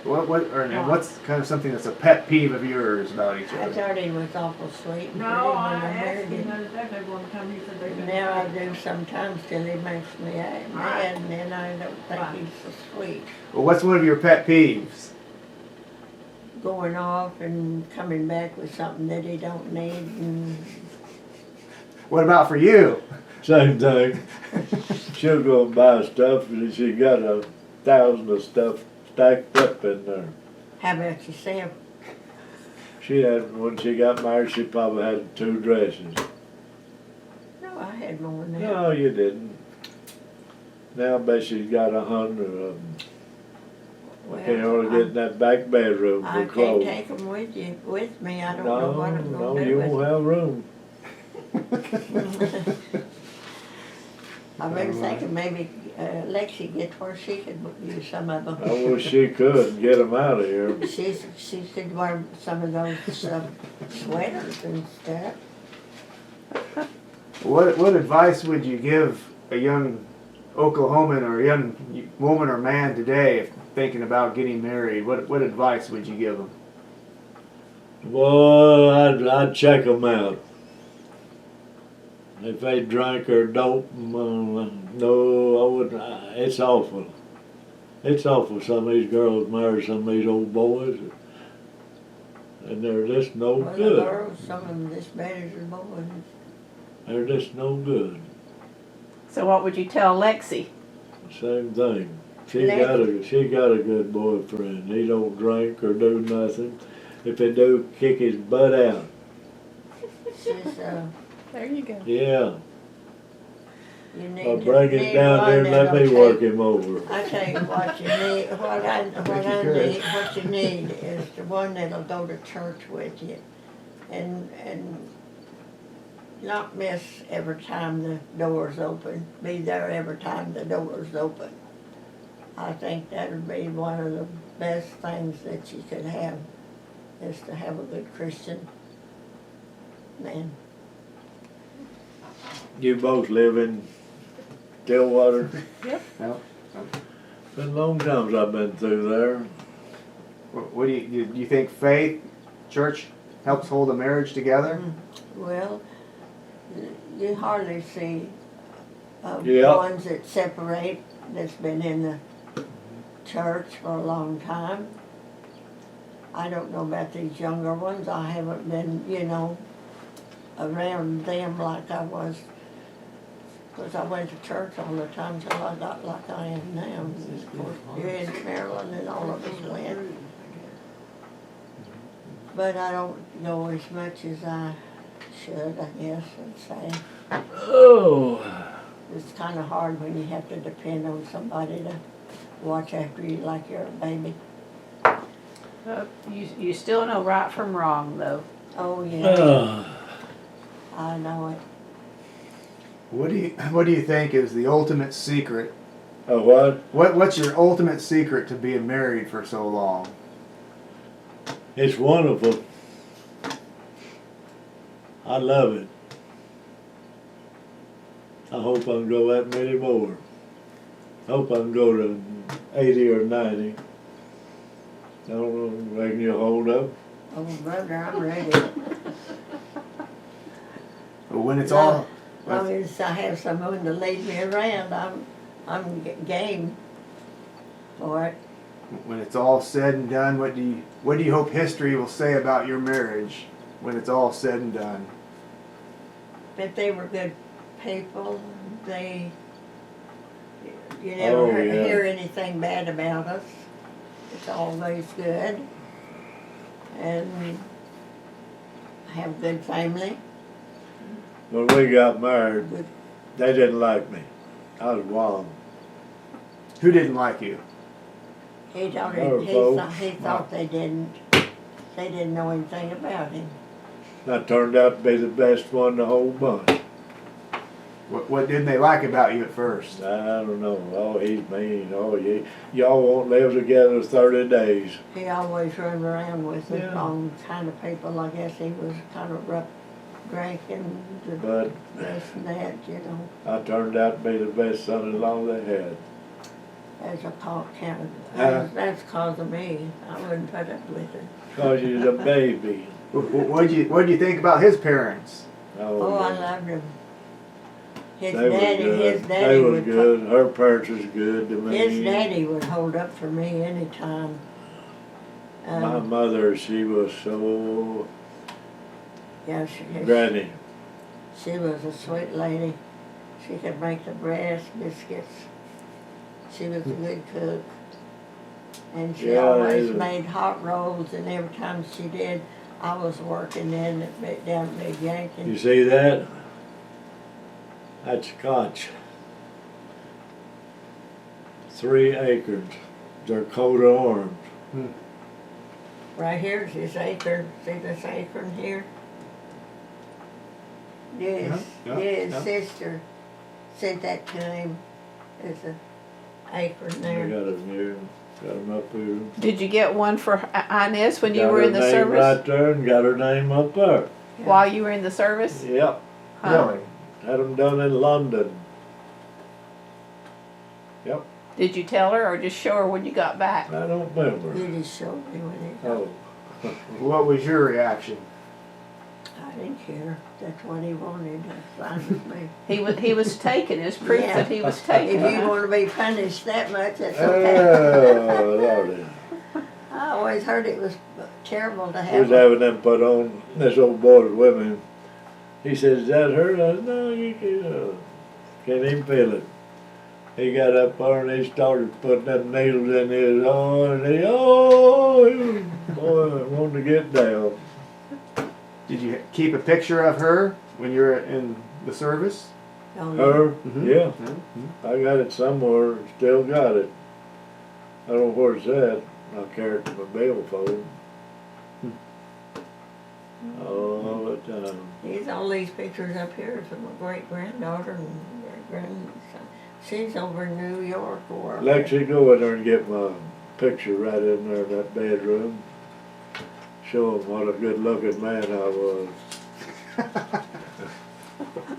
And what's kind of something that's a pet peeve of yours about each I other? thought he was awful sweet and pretty No, when I I asked married him the him. other day if they wanted to come, he said they couldn't. Now I do sometimes till he makes me mad, Right. and then I don't think Right. he's so sweet. Well, what's one of your pet peeves? Going off and coming back with something that he don't need, and What about for you? Same thing. She'll go and buy stuff and she got 1,000 of stuff stacked up in there. how about yourself? She had, when she got married, she probably had 2 dresses. No, I had more than that. No, you didn't. Now I bet she's got 100 of them. Well, Can't hardly get in that back bedroom I for can't clothes. take them with me. I don't know what I'm No, gonna do you with won't have room. them. I've been thinking maybe Lexi get where she could use some of them. I wish she could and get them out of here. She could wear some of those sweaters and stuff. What advice would you give a young Oklahoman or a young woman or man today if thinking about getting married? What advice would you give them? Boy, I'd check them out. If they drink or dope, no, I wouldn't. It's awful. It's awful some of these girls marry some of these old boys, and they're just no Well, the good. girls, some of them just bad as the boys. They're just no good. So what would you tell Lexi? Same thing. She got a good boyfriend. He don't drink or do nothing. If they do, kick his butt out. She's, There you go. Yeah. you need Or to bring him need down one here and let that'll me work take- him over. I tell you what you need, what you need is the one that'll go to church with you and not miss every time the door's open, be there every time the door's open. I think that would be one of the best things that you could have, is to have a good Christian man. You both live in Stillwater? No? Been a long time I've been through there. What do you think faith, church helps hold a marriage together? Well, you hardly see Yeah. ones that separate, that's been in the church for a long time. I don't know about these younger ones. I haven't been, around them like I was, because I went to church all the time till I got like I am now. Of course, you're in Maryland and all of us went. But I don't go as much as I should, I guess, I'd say. Oh. It's kind of hard when you have to depend on somebody to watch after you like you're a baby. You still know right from wrong, though. Oh, yeah, Uh, I know it. What do you think is the ultimate secret? a what? What's your ultimate secret to being married for so long? It's wonderful. I love it. I hope I can go that many more. I hope I can go to 80 or 90. I don't know, reckon you'll hold up. Oh, brother, I'm ready. But when it's No. all As long as I have someone to lead me around, I'm game for it. when it's all said and done, what do you hope history will say about your marriage when it's all said and done? But they were good people. You Oh, never yeah. hear anything bad about us. It's always good. And have a good family. When we got married, Good. they didn't like me. I was wild. Who didn't like you? He thought, Our he folks. thought, he thought they didn't know anything about him. I turned out to be the best one in the whole bunch. What didn't they like about you at first? I don't know. Oh, he's mean. Oh, y'all won't live together 30 days. He always run around with the Yeah. wrong kind of people. I guess he was kind of rough drinking, But this and that, I turned out to be the best son-in-law they had. as a call count. Huh? That's cause of me. I wouldn't put up with it. Cause he's a baby. What do you think about his parents? Oh, I yeah. loved him. His They was daddy, good. his daddy They was would, good. Her parents was good to me. his daddy would hold up for me anytime. My mother, she was so Yeah, granny. she was a sweet lady. She could make the bread biscuits. She was a good cook. And she Yeah, always either. made hot rolls, and every time she did, I was working down at Big You Yankee. see that? That's Scotch. 3 acres. They're coat of arms. Right here's his acre. See this acorn here? His Yeah. sister sent that to him. There's an acorn I there. got them here. Got them up here. Did you get one for Inez when you Got were her in the name service? right there and got her name up there. While you were in the service? Yep. Huh? Really? Had them done in London. Yep. Did you tell her or just show her when you got back? I don't remember. You just showed me when it. Oh. What was your reaction? I didn't care. That's what he wanted. That's fine with me. He was taken. It was proof Yeah. that he was If taken. you want to be punished that much, that's okay. Oh, Lordy. I always heard it was terrible to We have. was having them put on, this old boy was with me. He said, "Is that hurt?" I said, "No, you can't even feel it." He got up there and he started putting them needles in his arm, and he was, boy, wanted to get down. Did you keep a picture of her when you were in the service? Oh, Her? Mhm. Yeah. Mhm. I got it somewhere, still got it. I don't know where it's at. I'll carry it to my billfold. All the time. These all these pictures up here is of my great granddaughter and great grandson. She's over in New York or. Lexi, go in there and get my picture right in there in that bedroom. Show 'em what a good looking man I was.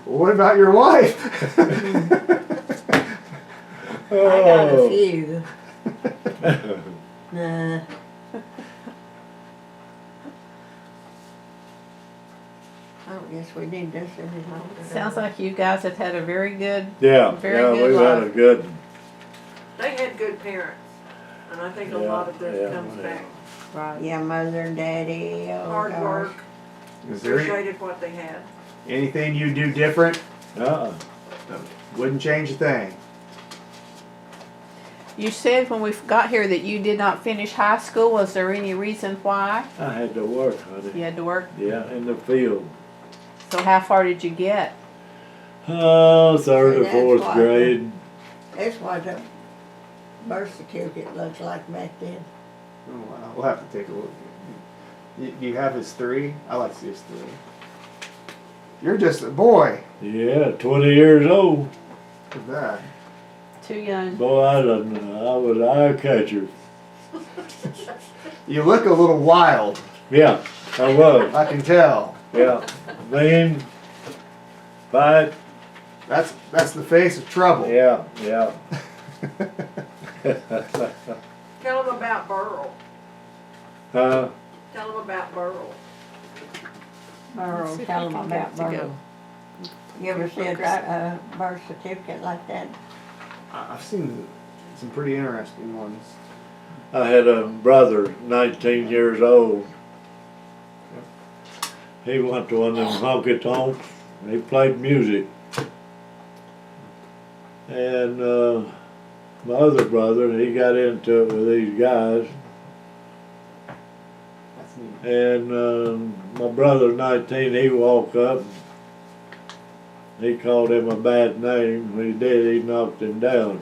What about your wife? I got a Oh. few. Nah. I don't guess we need this any longer. Sounds like you guys have had a very good. Yeah, Very yeah, good we've had a life. good one. They had good parents, and I think a Yeah, lot of this yeah, comes yeah. back. Right. Yeah, mother and daddy. Oh, Hard gosh. work, Is there appreciated what they had. anything you do different? Wouldn't change a thing. You said when we got here that you did not finish high school. Was there any reason why? I had to work, honey. You had to work. Yeah, in the field. So how far did you get? Oh, third or that's fourth why. grade. That's what the birth certificate looks like back then. Oh, wow. We'll have to take a look. Do you have his 3? I like to see his 3. You're just a boy. Yeah, 20 years old. Look at that. Too young. Boy, I was an eye catcher. You look a little wild. Yeah, I was. I can tell. Yeah, mean, fight. That's the face of trouble. Yeah, yeah. Tell them about Burl. Huh? Tell them about Burl. Burl, See if tell I them can get about it to go. Burl. You ever see a birth certificate like that? I've seen some pretty interesting ones. I had a brother, 19 years old. He went to one of them honky tonks. He played music. And my other brother, he got into it with these guys. That's neat. And my brother, 19, he walked up. He called him a bad name. When he did, he knocked him down.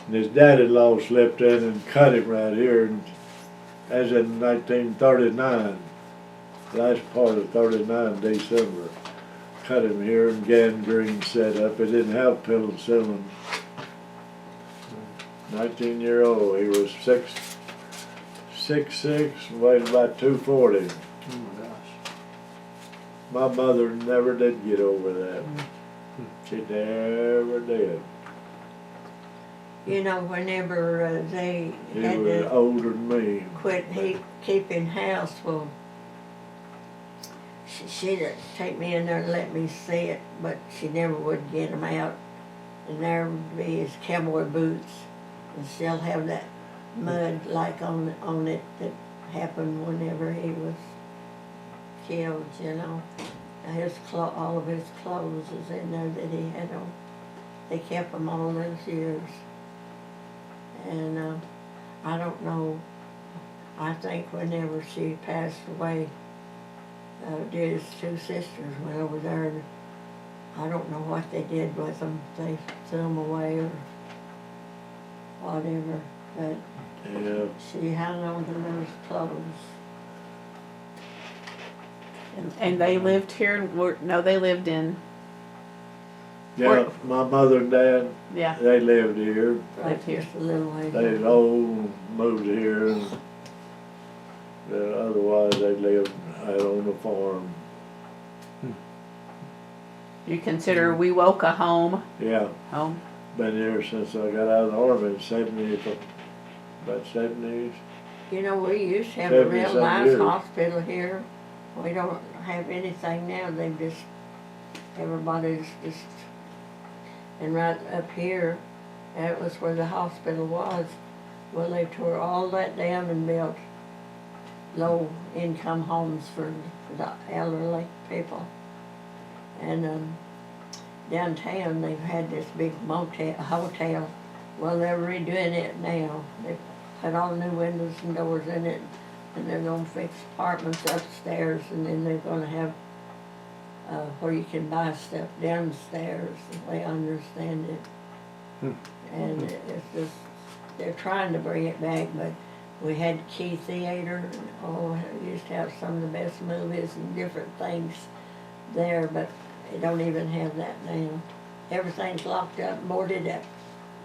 And his dad-in-law slipped in and cut him right here, and as in 1939, last part of 39, December. Cut him here, and gangrene set up. He didn't have penicillin. 19-year-old, he was 6'6", weighed about 240. Oh my gosh. My mother never did get over that. She never did. You know, whenever they He had was to older than me. quit keeping house, well, she'd take me in there and let me see it, but she never would get him out. And there would be his cowboy boots, and still have that mud like on it that happened whenever he was killed, you know. All of his clothes is in there that he had on. They kept them all those years. And I don't know, I think whenever she passed away, Dewey's 2 sisters went over there, and I don't know what they did with them. They threw them away or whatever, but Yeah. she hung on to those clothes. And they lived here. No, they lived in. Yeah, my mother and dad, Yeah. they lived here. Lived here. Just a little way. They was old, moved here, and otherwise they lived out on the farm. You consider We Woke a home? Yeah, Home. been here since I got out of the army in 70, about 70s. You know, we used to have a real 70-some nice years. hospital here. We don't have anything now. They've just, everybody's just, and right up here, that was where the hospital was. Well, they tore all that down and built low-income homes for the elderly people. And downtown, they've had this big hotel. Well, they're redoing it now. They put all new windows and doors in it, and they're gonna fix apartments upstairs, and then they're gonna have where you can buy stuff downstairs, the way I understand it. And it's just, they're trying to bring it back, but we had Key Theater, we used to have some of the best movies and different things there, but they don't even have that now. Everything's locked up, boarded up.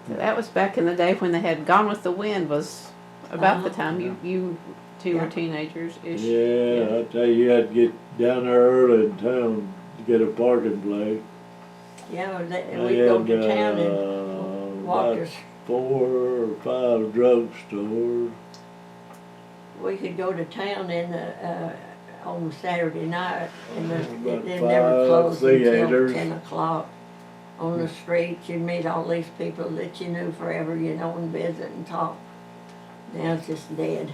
That was back in the day when they had Gone with the Wind was about the Uh-huh. time you two Yeah. were teenagers-ish. Yeah, I tell you, you had to get down there early in town to get a parking place. Yeah, we go to town and walk about us. 4 or 5 drugstores. We could go to town on Saturday night, and About it never 5 closed until theaters. 10 o'clock. On the streets, you'd meet all these people that you knew forever, you know, and visit and talk. Now it's just dead.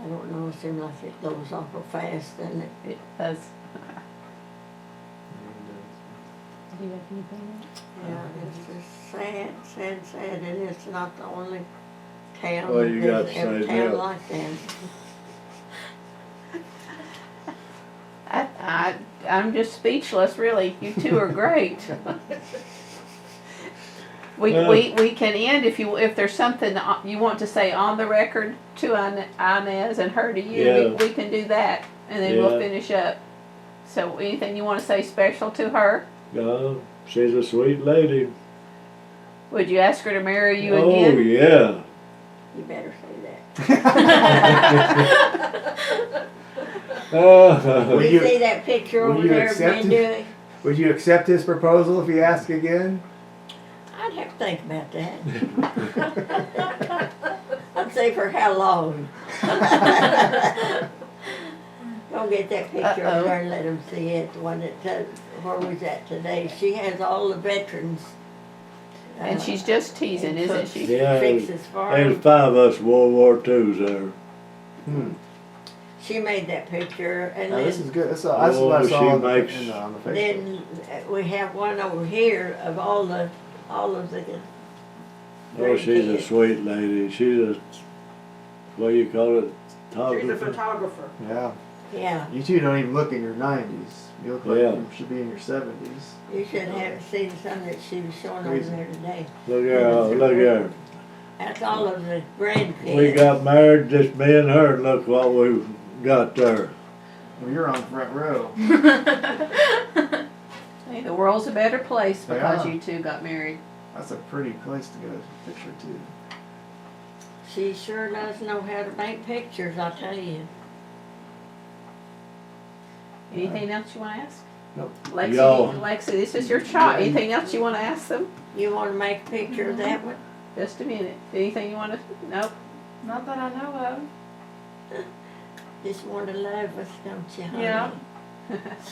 I don't know, it seems like it goes awful fast, doesn't it? It does. Do you have anything else? Yeah, it's just sad, sad, sad, and it's not the only town. Well, you got to There's every say town that. like that. I'm just speechless, really. You two are great. We can end if there's something you want to say on the record to Inez and her to you. Yeah. We can do that, and then Yeah. we'll finish up. So, anything you want to say special to her? She's a sweet lady. Would you ask her to marry you Oh, again? yeah. You better say that. Would You you- see that picture would over you there of accept me it? doing? Would you accept his proposal if he asked again? I'd have to think about that. I'd say for how long? Go get that picture over there and let them see it, the one that, where we was at today. She has all the veterans. And she's just teasing, isn't she? Yeah, Fixes for there's them. 5 of us World War II's there. She made that picture, and Now, this is then, good. That's what I she saw on the makes- on the Facebook. then we have one over here of all of the Oh, she's a grandkids. sweet lady. She's a, what do you call it? She's a Photographer? photographer. Yeah. Yeah, You two don't even look in your 90s. You look like Yeah. you should be in your 70s. you should have seen some that she was showing over Crazy. there today. Look here, look here. That's all of the grandkids. We got married, just me and her, and look what we've got there. Well, you're on front row. Hey, the world's a better place because Yeah. you two got married. That's a pretty place to go to picture too. She sure does know how to make pictures, I tell you. Anything else you want to ask? Nope. Lexi, this is your shot. Anything else you want to ask them? You want to make a picture of that one? Just a minute. Anything you want to? Nope. Not that I know of. Just want to love us, don't you, honey? Yeah.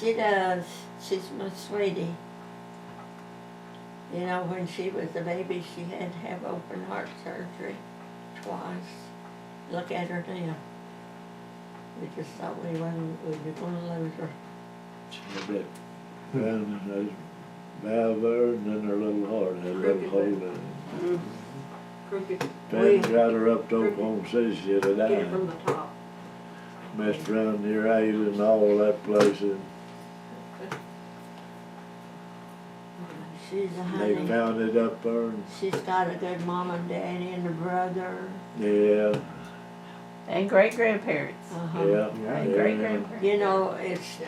She does. She's my sweetie. You know, when she was a baby, she had to have open heart surgery twice. Look at her now. We just thought we were going to lose her. A bit. And there's valve there, and then her little heart had a little hole in it. Crooked. Fans got her up to Oklahoma City, she'd have Get it from died. the top. Messed around near Ada and all that place, and She's a they honey. found it up there, and She's got a good mom and daddy and a brother. yeah, And great grandparents. Uh-huh. yeah. And great grandparents. You know, it's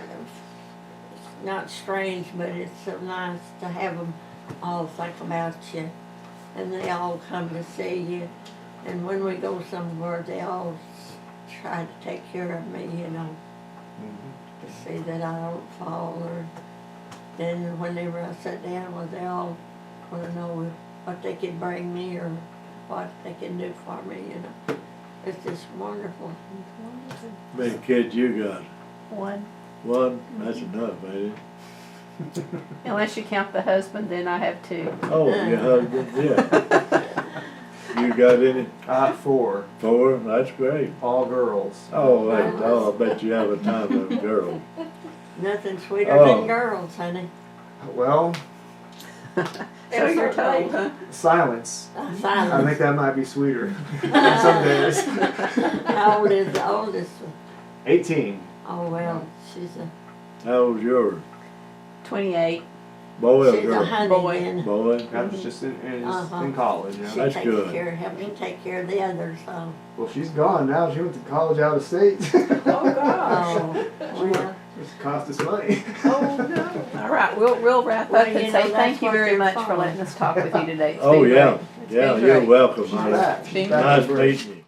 not strange, but it's so nice to have them all think about you. And they all come to see you. And when we go somewhere, they all try to take care of me, you know, to see that I don't fall. Or then whenever I sit down, well, they all want to know what they can bring me or what they can do for me, you know. It's just wonderful. How many kids you got? One. One? That's enough, ain't it? Unless you count the husband, then I have two. Oh, your husband, yeah. You got any? I have 4, Four? That's great. all girls. Oh, wait, oh, I bet you have a time with a girl. Nothing sweeter Oh. than girls, honey. Well, So you're told, huh? silence. I Silence. think that might be sweeter some days. How old is the oldest one? 18. Oh, well, she's How old's yours? 28. Boy or she's a girl? honey Boy. then. Boy? That's just Uh-huh. in college. You She know? That's takes good. care, helps you take care of the others, so. Well, she's gone now. She went to college out of state. Oh, gosh. Oh, well, It's cost us money. Oh, no. All right, we'll wrap Well, up you and know, say that's thank you what very they're much for for. letting us talk with you today. It's Oh, been yeah. great. It's Yeah, been you're great. welcome, She's honey. back. She's Being back Nice on break. meeting you.